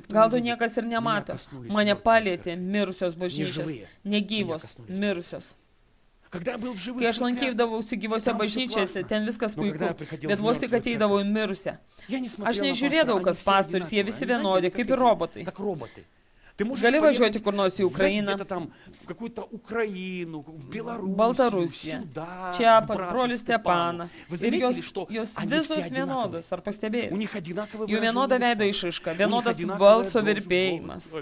Gal to niekas ir nemato. Mane palėtė mirusios bažnyčios, negyvos, mirusios. Kai aš lankydavausi gyvose bažnyčiose, ten viskas puiku, bet vos tik ateidavau į mirusią. Aš nežiūrėdavau, kas pastorius, jie visi vienodi, kaip ir robotai. Gali važiuoti kur nors į Ukrainą, Baltarusiją, Čiapas, brolis Stepaną. Ir jos visos vienodos, ar pastebėjai? Jų vienoda veido išraiška, vienodas balso virpėjimas.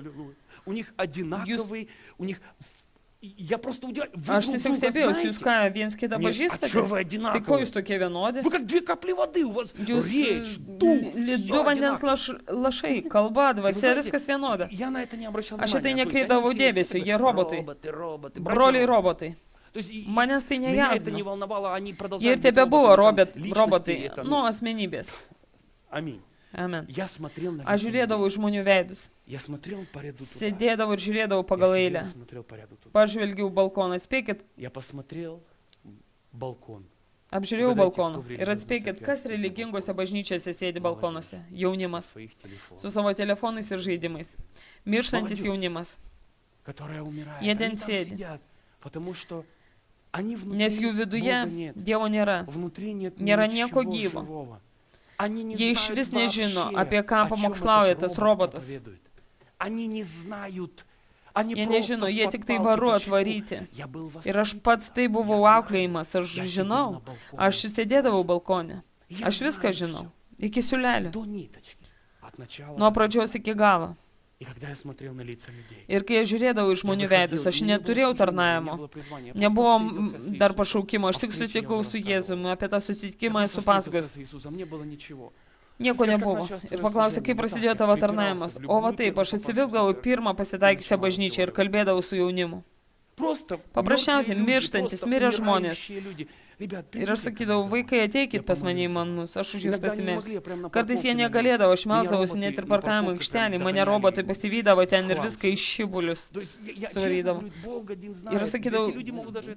Aš tiesiog stebėjausi, jūs ką, viens kitą pažįstate? Tai ko jūs tokie vienodi? Jūs du vandens lašai, kalba, dvasia, viskas vienoda. Aš į tai nekreipdavau dėmesio, jie robotai, broliai robotai. Manęs tai nejaudino. Jie ir tebe buvo robotai, nuo asmenybės. Amen. Aš žiūrėdavau žmonių veidus. Sėdėdavau ir žiūrėdavau pagal eilę. Pažvelgiau balkoną, spėkit. Apžiūrėjau balkoną ir atspėkit, kas religingose bažnyčiose sėdi balkonuose. Jaunimas. Su savo telefonais ir žaidimais. Mirštantis jaunimas. Jie ten sėdi. Nes jų viduje Dievo nėra. Nėra nieko gyvo. Jie iš vis nežino, apie ką pamokslauja tas robotas. Jie nežino, jie tik tai varu atvaryti. Ir aš pats tai buvau auklėjimas, aš žinau. Aš sėdėdavau balkone. Aš viską žinau. Iki siūlelio. Nuo pradžios iki galo. Ir kai aš žiūrėdavau iš žmonių veidus, aš neturėjau tarnavimo. Nebuvo dar pašaukimo, aš tik susitikau su Jėzumi, apie tą susitikimą esu pasakojęs. Nieko nebuvo. Ir paklausė, kaip prasidėjo tavo tarnavimas. O va taip, aš atsivilkdavau pirmą pasitaikiusią bažnyčią ir kalbėdavau su jaunimu. Paprasčiausiai mirštantis, mirę žmonės. Ir aš sakydavau, vaikai, ateikit pas mane į manus, aš už jūs pasimelsiu. Kartais jie negalėdavo, aš melsdavausi net ir parkavimo aikštelį, mane robotai pasivydavo ten ir viską iš šibulius suvarydavo. Ir aš sakydavau,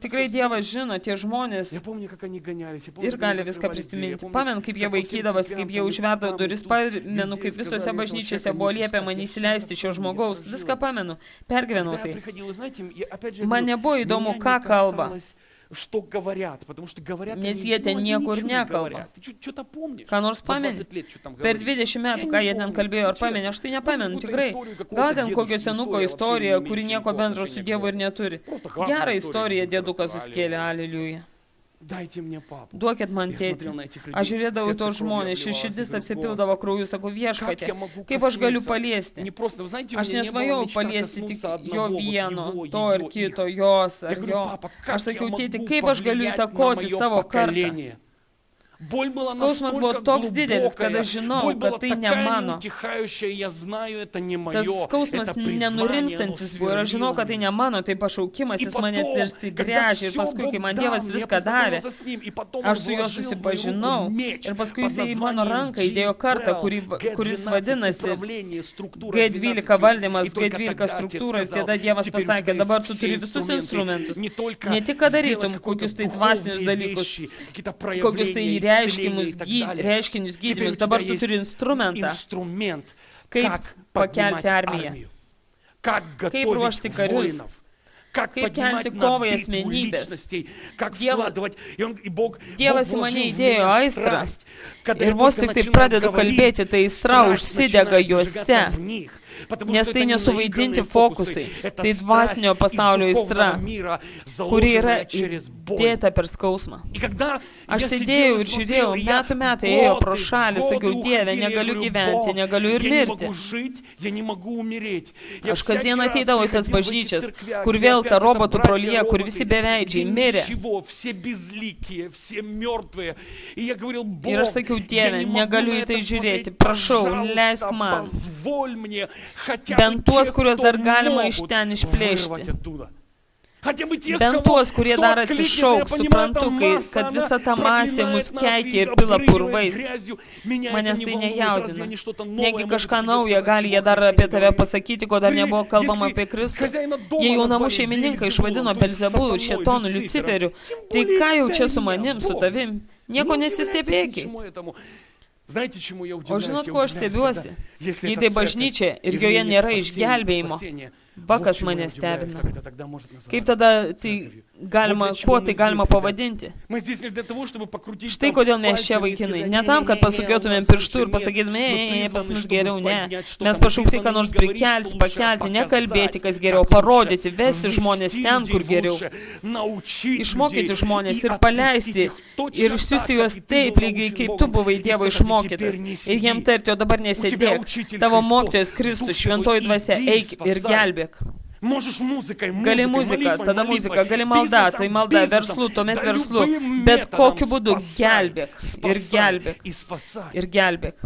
tikrai Dievas žino, tie žmonės ir gali viską prisiminti. Pamenu, kaip jie vaikydavosi, kaip jie užverdavo duris, pamenu, kaip visose bažnyčiose buvo liepia man įsileisti šio žmogaus. Viską pamenu, pergyvenau tai. Man nebuvo įdomu, ką kalba. Nes jie ten niekur nekalba. Ką nors pameni? Per 20 metų, ką jie ten kalbėjo, ar pameni? Aš tai nepamenu, tikrai. Gal ten kokio senuko istorija, kuri nieko bendro su Dievu ir neturi. Gerą istoriją dėdukas suskėlė, aleliuja. Duokit man tėtį. Aš žiūrėdavau tos žmonės, širdis apsipildavo krauju, sakau, viešpatie, kaip aš galiu paliesti? Aš nesvajau paliesti tik jo vieno, to ir kito, jos ar jo. Aš sakiau, tėti, kaip aš galiu įtakoti savo kartą? Skausmas buvo toks didelis, kad aš žinau, kad tai ne mano. Tas skausmas nenurimstantis buvo ir aš žinau, kad tai ne mano, tai pašaukimas, jis mane tarsi gręžė ir paskui, kai man Dievas viską davė, aš su juo susipažinau ir paskui jisai į mano ranką įdėjo kartą, kuris vadinasi G12 valdymas, G12 struktūra ir tada Dievas pasakė, dabar tu turi visus instrumentus, ne tik kad darytum kokius tai dvasinius dalykus, kokius tai reiškinius gydymus, dabar tu turi instrumentą, kaip pakelti armiją, kaip ruošti karius, kaip kelti kovai asmenybės. Dievas į mane įdėjo aistrą ir vos tik tai pradedu kalbėti, tai aistra užsidega juose. Nes tai nesuvaidinti fokusai, tai dvasinio pasaulio aistra, kuri yra įdėta per skausmą. Aš sėdėjau ir žiūrėjau, metai ėjo pro šalį, sakiau, Dieve, negaliu gyventi, negaliu ir mirti. Aš kasdien ateidavau į tas bažnyčias, kur vėl ta robotų brolyje, kur visi beveidžiai mirė. Ir aš sakiau, Dieve, negaliu į tai žiūrėti, prašau, leisk man. Bent tuos, kuriuos dar galima iš ten išplėšti. Bent tuos, kurie dar atsišauks, suprantu, kad visa ta masė mus keikia ir pila purvais. Manęs tai nejaudina. Negi kažką naują gali jie dar apie tave pasakyti, ko dar nebuvo kalbama apie Kristų. Jie jau namų šeimininką išvadino Belzebulu, Šėtonu, Liuciferiu. Tai ką jau čia su manim, su tavim? Nieko nesistebėkit. O žinot, ko aš stebiuosi? Jei tai bažnyčia ir joje nėra išgelbėjimo, vakas mane stebina. Kaip tada tai galima, kuo tai galima pavadinti? Štai kodėl mes čia vaikinai. Ne tam, kad pasukiotumėm pirštų ir pasakytume, pas mus geriau, ne. Mes pašaukti, ką nors prikelti, pakelti, nekalbėti, kas geriau, parodyti, vesti žmonės ten, kur geriau. Išmokyti žmonės ir paleisti ir išsiųsti juos taip, lygiai kaip tu buvai Dievo išmokytas. Ir jiem tarti, o dabar nesėdėk. Tavo mokytojas Kristus, šventoji dvasia, eik ir gelbėk. Gali muzika, tada muzika, gali malda, tai malda, verslu, tuomet verslu, bet kokiu būdu gelbėk ir gelbėk ir gelbėk.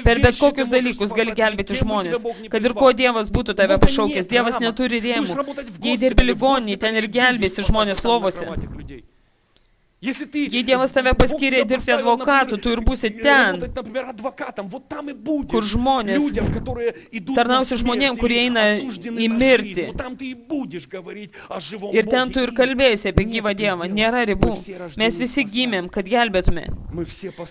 Per bet kokius dalykus gali gelbėti žmonės, kad ir ko Dievas būtų tave pašaukęs, Dievas neturi rėmų. Jei dirbi ligoninėje, ten ir gelbėsi žmonės lovose. Jei Dievas tave paskyrė dirbti advokatu, tu ir būsi ten, kur žmonės, tarnausi žmonėm, kurie eina į mirtį. Ir ten tu ir kalbėsi apie gyvą Dievą, nėra ribų. Mes visi gimėm, kad gelbėtume.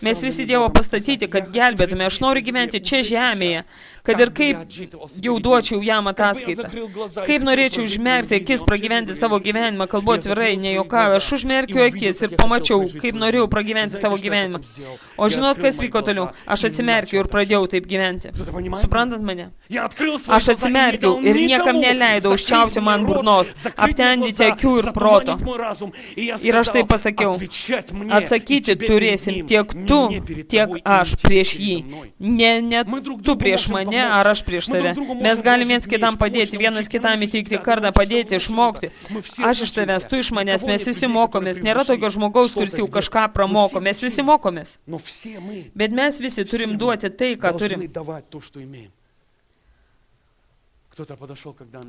Mes visi Dievo pastatyti, kad gelbėtume. Aš noriu gyventi čia žemėje, kad ir kaip jau duočiau jam ataskaitą. Kaip norėčiau užmerkti akis, pragyventi savo gyvenimą, kalbu atvirai, nejuokauju, aš užmerkiu akis ir pamačiau, kaip norėjau pragyventi savo gyvenimą. O žinot, kas vyko toliau? Aš atsimerkiau ir pradėjau taip gyventi. Suprantat mane? Aš atsimerkiau ir niekam neleidau užčiaupti man burnos, aptendyti akių ir proto. Ir aš taip pasakiau, atsakyti turėsim tiek tu, tiek aš prieš jį. Ne tu prieš mane, ar aš prieš tave. Mes galim viens kitam padėti, vienas kitam įteikti kardą, padėti, išmokti. Aš iš tavęs, tu iš manęs, mes visi mokomės. Nėra tokio žmogaus, kuris jau kažką pramoko. Mes visi mokomės. Bet mes visi turim duoti tai, ką turim.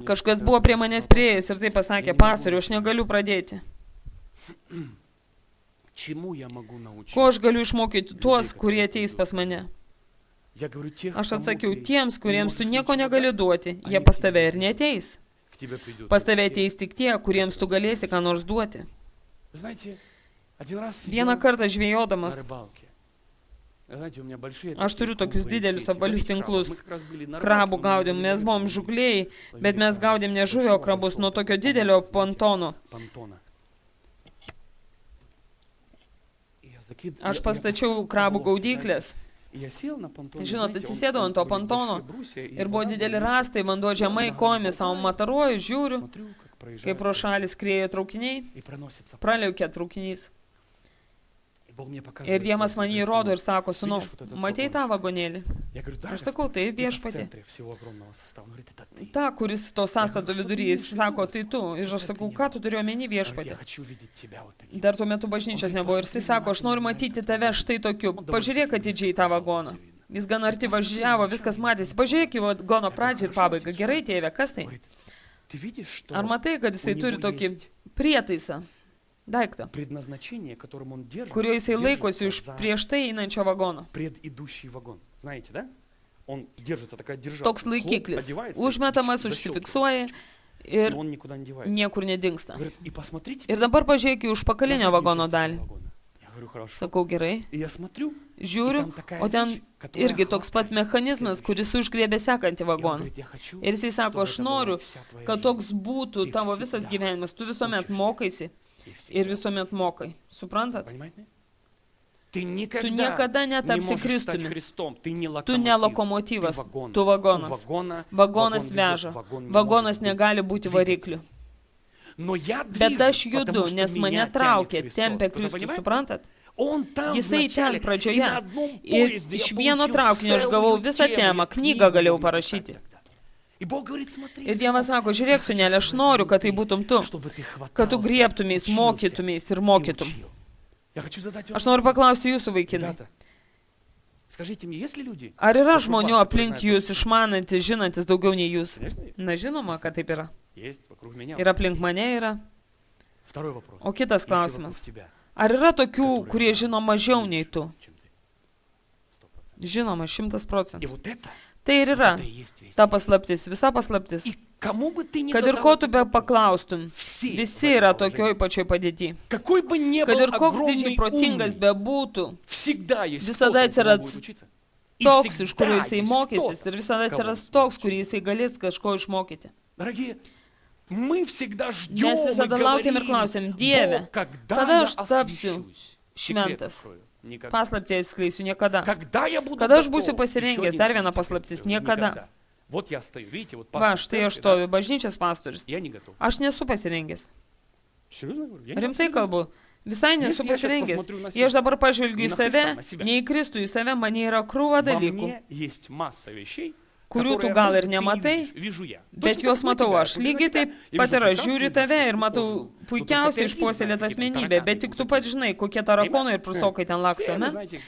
Kažkas buvo prie manęs prieėjęs ir tai pasakė, pastoriau, aš negaliu pradėti. Ko aš galiu išmokyti tuos, kurie ateis pas mane? Aš atsakiau, tiems, kuriems tu nieko negali duoti, jie pas tave ir neateis. Pas tave ateis tik tie, kuriems tu galėsi ką nors duoti. Vieną kartą žvejodamas, aš turiu tokius didelius apvalius tinklus, krabų gaudėm, mes buvom žuklėjai, bet mes gaudėm ne žuvio krabus nuo tokio didelio pontono. Aš pastačiau krabų gaudyklės. Žinot, atsisėdau ant to pontono ir buvo dideli rąstai, vanduo žemai, kojomis savo mataruoju, žiūriu, kaip pro šalį skriejo traukiniai, praliaukė traukinys. Ir Dievas man jį rodo ir sako, sūnau, matei tą vagonėlį? Aš sakau, tai viešpatė. Ta, kuris to sąstato vidury, jis sako, tai tu. Ir aš sakau, ką tu turi omeny viešpatė? Dar tuo metu bažnyčios nebuvo. Ir jis sako, aš noriu matyti tave štai tokiu. Pažiūrėk atidžiai tą vagoną. Jis gan arti važiavo, viskas matėsi. Pažiūrėk į vagono pradžią ir pabaigą. Gerai, tėve, kas tai? Ar matai, kad jisai turi tokį prietaisą? Daiktą, kurio jisai laikosi iš prieš tai einančio vagono. Toks laikiklis. Užmetamas, užsifiksuoja ir niekur nedingsta. Ir dabar pažiūrėk į užpakalinio vagono dalį. Sakau, gerai. Žiūriu, o ten irgi toks pat mechanizmas, kuris užgriebė sekantį vagoną. Ir jisai sako, aš noriu, kad toks būtų tavo visas gyvenimas. Tu visuomet mokaisi. Ir visuomet mokai. Suprantat? Ты tu niekada не netapsi можешь стать Kristumi. Христом. Ты не Tu ne локомотив. lokomotyvas, Ты вагон. tu У vagonas. вагона Vagonas вагон veža. везет, вагон не Vagonas может быть negali būti varikliu. Но я Bet aš движусь, потому judu, что nes меня mane тянет traukia, Христос. tempia Кто-то Kristus, понимает? suprantat? Он там Jisai ten вначале, и pradžioje. на одном Ir поезде iš я vieno получил traukinio aš gavau целую visą тему, temą, я knygą книгу galėjau мог написать parašyti. тогда. И Бог говорит, смотри, Ir Dievas сынок, sako, я žiūrėk, хочу, sunelė, aš чтобы noriu, kad tai ты, būtum tu, чтобы ты kad tu хватался, griebtumės, учился mokytumės ir и mokytum. учил. Я хочу задать вам Aš noriu paklausti jūsų vaikinai. Ребята, скажите мне, есть ли люди, Ar yra вокруг žmonių вас, которые aplink знают jūs išmanantis, žinantis daugiau nei jūs? Конечно, есть. Na, žinoma, kad taip yra. Есть вокруг меня. Ir aplink mane yra. Второй вопрос. O kitas Есть ли klausimas. вокруг тебя, Ar yra tokių, которые kurie знают žino mažiau nei меньше, tu? чем ты? 100%. Žinoma, 100%. И вот это, Tai ir yra это и есть весь ta мир. paslaptis, visa paslaptis. И кому бы ты ни Kad ir задал ko этот tu be вопрос, paklaustum, все visi в yra этом tokioj положении. pačioj padėti. Какой бы ни Kad был ir koks didžiai огромный protingas умный, bebūtų, всегда есть visada кто-то, кто atsiras будет учиться. И toks, iš всегда kurio jisai есть mokysis, кто-то, ir visada кого atsiras он toks, сможет kurį jisai galės kažko išmokyti. Дорогие, мы всегда ждем Mes и visada laukiam ir говорим, klausim, Dieve, Бог, когда kada я aš tapsiu освящусь? Секрет šventas. открою. Никогда. Paslaptį atskleisiu niekada. Когда я буду Kada aš готов? būsiu pasirengęs, Еще dar один viena секрет paslaptis, открою. niekada. Никогда. Вот я стою, видите, вот Va, пастор štai aš церкви, да? stoviu, bažnyčios pastorius. Я не готов. Aš nesu pasirengęs. Серьезно говорю? Я не Rimtai готов. kalbu. Visai nesu Если я сейчас pasirengęs. посмотрю на Jei aš себя, dabar pažvelgiu не į на save, Христа, на себя. ne į Kristų, į save, man yra krūva Во dalykų, мне есть масса вещей, kurių tu которые, gal может, ir ты не nematai, видишь, вижу я. bet juos matau aš. Lygiai taip pat ir aš žiūriu tave ir matau puikiausiai išpuoselėtą asmenybę, bet tik tu pats žinai, kokie tarakonai ir prusokai ten laksto.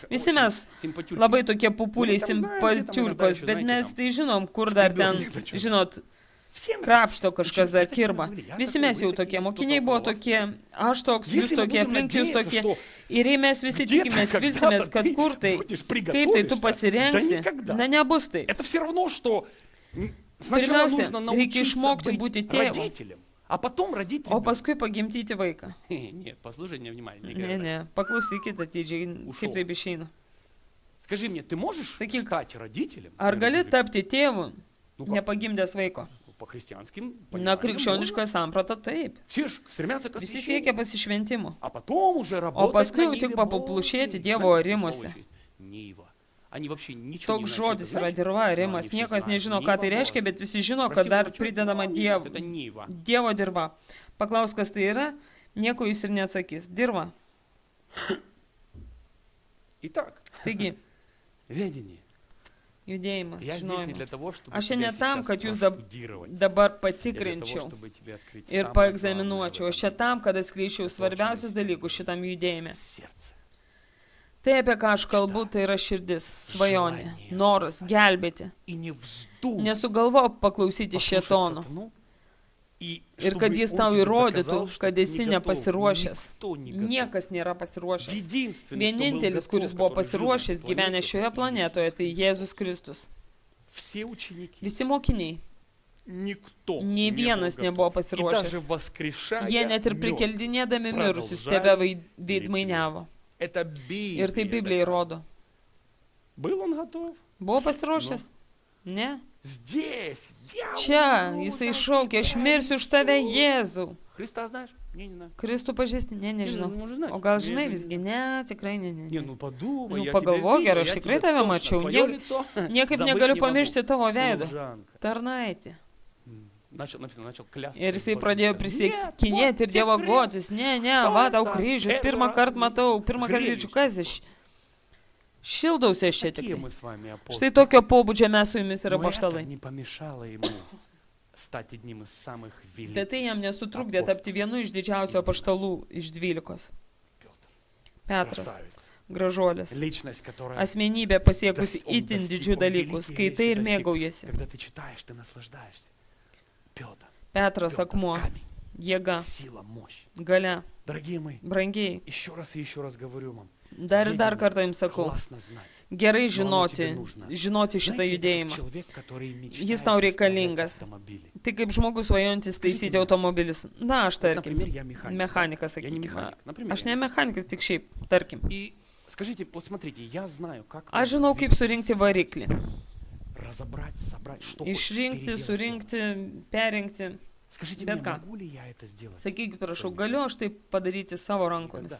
Visi mes labai tokie pupuliai simpatiulkos, bet mes tai žinom, kur dar ten, žinot, krapšto kažkas dar kirba. Visi mes jau tokie, mokiniai buvo tokie, aš toks, jūs tokie, aplink jūs tokie. Ir jei mes visi tikimės, vilsimės, kad kur tai, kaip tai tu pasirengsi, na nebus taip. Это все равно, что сначала Pirmiausia, нужно reikia научиться išmokti быть būti tėvu, родителем, а потом родить o ребенка. paskui pagimdyti vaiką. Нет, послушай мне внимание. Ne, ne, paklausykite atidžiai, kaip taip išeina. Скажи мне, ты можешь Sakyk, стать родителем? Ar gali Наверное, tapti tėvu, Ну как? nepagimdęs vaiko? По христианским Na, пониманиям krikščioniškoje samprata taip. можно. Все же стремятся к Visi освящению. siekia pasišventimo. А потом уже O работать paskui на jau tik ниве papuplušėti Божьей. Dievo Знаете, arimuose. слово еще есть? Нива. Они вообще ничего не Toks знают, žodis что это yra значит, dirva, но они arimas. все Niekas знают. nežino, ką tai Нива reiškia, Божья. bet visi žino, Спроси kad dar у человека, pridedama он Dievo, знает, это Нива. dievo dirva. Paklaus, kas tai yra, nieko jis ir neatsakys. Dirva. Итак, Taigi, ведение. judėjimas, Я здесь не для žinojimas. того, чтобы Aš тебя šiandien tam, сейчас kad jūs проштудировать. dabar Я для того, patikrinčiau чтобы тебе открыть ir самое главное paegzaminuočiau. в Aš čia этом tam, kad atskleičiau svarbiausius dalykus šitam judėjime. сердце. Tai, apie ką aš kalbu, tai yra širdis, svajonė, noras gelbėti. И не вздумай Nesugalvok paklausyti послушать šėtono. сатану, и Ir чтобы kad jis он tau тебе įrodytų, доказал, что kad ты esi не готов. nepasiruošęs. Никто не готов. Niekas nėra pasiruošęs. Единственный, кто был Vienintelis, готов, kuris buvo который жил на pasiruošęs этой gyvenę планете, šioje это planetoje, Иисус tai Jėzus Kristus. Все ученики, Visi mokiniai, никто nė не vienas был nebuvo готов. И даже pasiruošęs. воскрешая Jie net ir мертвых, prikeldinėdami mirusius Продолжали tebe veidmainiavo. это Библия. Ir tai Biblija įrodo. Был он готов? Buvo pasiruošęs? Ne. Здесь я Čia умру jisai за šaukė, aš тебя, mirsiu už tave, Иисус». Jėzau. Христа знаешь? Не знаю. Kristų pažįsti? Ne, nežinau. Ну, может, знать. O gal žinai Не, visgi? Ne, tikrai ne. Не, ну подумай, Ну, я pagalvok, тебя ir aš видел, tikrai я tave тебя mačiau. точно, твое лицо Niekaip забыть negaliu не могу. pamiršti tavo veido. Служанка. Tarnaitė. Начал клясться. Ir jisai Божьим pradėjo именем. prisikinėti ir Нет, Dievo вот тебе godžius. Ne, va, tau kryžius, Первый pirmą раз kartą matau, pirmą kartą греюсь. girdžiu, kas iš. Šildausi aš čia tik Такие tai. мы с вами апостолы. Štai tokio pobūdžio mes su jumis yra Но это paštalai. не помешало ему стать одним из самых великих. Bet tai jam nesutrukdė tapti vienu iš didžiausių apaštalų iš 12. Petras, Красавец. gražuolis, Личность, которая... asmenybė pasiekusi Он itin достиг, didžių он dalykų, великие skaitai вещи ir достиг. mėgaujasi. Когда ты читаешь, ты наслаждаешься. Петр, Petras, Петр, akmuo, камень, jėga, сила, мощь. galia, Дорогие мои, brangiai. еще раз и еще раз говорю вам. Dar ir dar ведение kartą jums sakau, классно знать. gerai Но оно žinoti, тебе нужно. žinoti šitą Знаете, это как judėjimą. человек, который Jis мечтает tau исправлять reikalingas. автомобили. Tai kaip žmogus svajojantis taisyti man. automobilius. Na, aš Вот, tarkim, например, я механик. mechanikas, Я не sakykime. механик. Например, Aš я ne mechanikas, tik šiaip, tarkim. И скажите, вот смотрите, я знаю, как Aš žinau, kaip surinkti variklį. разобрать, собрать, что Išrinkti, surinkti, perinkti. Скажите bet мне, ką. могу ли я это сделать? Sakykit, prašau, galiu aš tai padaryti savo rankomis? Никогда.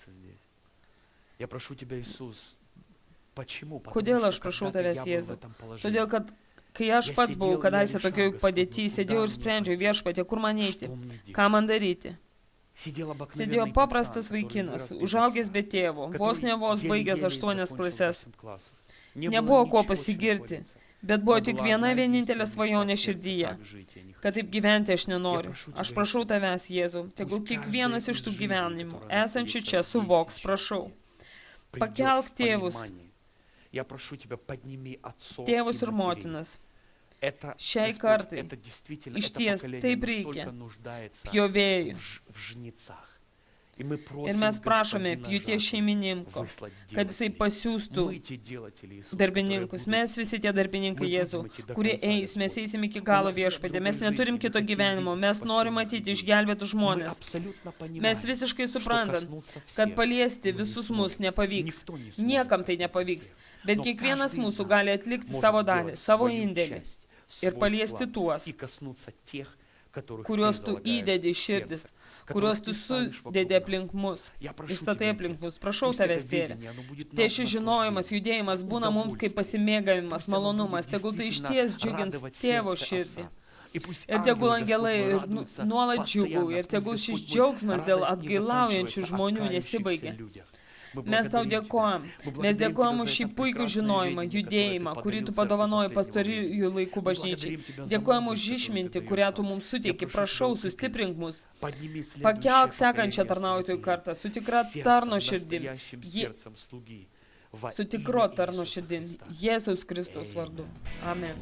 находиться здесь. Я прошу Тебя, Иисус. Почему? Kodėl aš prašau tavęs, Jėzau? Todėl, kad kai aš pats buvau kadaise tokioj padėtyje, sėdėjau ir sprendžiau viešpatie, kur man eiti, ką man daryti. Sėdėjo paprastas vaikinas, užaugęs be tėvo, vos ne vos baigęs 8 klases. Nebuvo ko pasigirti, bet buvo tik viena vienintelė svajonė širdyje, kad taip gyventi aš nenoriu. Aš prašau tavęs, Jėzau, tegul kiekvienas iš tų gyvenimų, esančių čia, suvoks, prašau. Pakelk tėvus, tėvus ir motinas. Šiai kartai išties taip reikia pjovėjų. Ir mes prašome pjūties šeimininko, kad jisai pasiūstų darbininkus. Mes visi tie darbininkai, Jėzau, kurie eis, mes eisim iki galo viešpatė. Mes neturim kito gyvenimo, mes norim matyti išgelbėtų žmonės. Mes visiškai suprantam, kad paliesti visus mus nepavyks. Niekam tai nepavyks. Bet kiekvienas mūsų gali atlikti savo dalį, savo indėlį. Ir paliesti tuos, kuriuos tu įdedi širdis, kuriuos tu sudedi aplink mus, išstatai aplink mus. Prašau tavęs, Tėve. Tai šis žinojimas, judėjimas būna mums kaip pasimėgavimas, malonumas, tegul tai išties džiugins tėvo širdį. Ir tegul angelai nuolat džiugauja, ir tegul šis džiaugsmas dėl atgailaujančių žmonių nesibaigia. Mes tau dėkojam. Mes dėkojam už šį puikų žinojimą, judėjimą, kurį tu padovanoji pastorijų laikų bažnyčiai. Dėkojam už išmintį, kurią tu mums suteiki. Prašau, sustiprink mus. Pakelk sekančią tarnautojų kartą, su tikra tarno širdim. Su tikro tarno širdim. Jėzaus Kristaus vardu. Amen.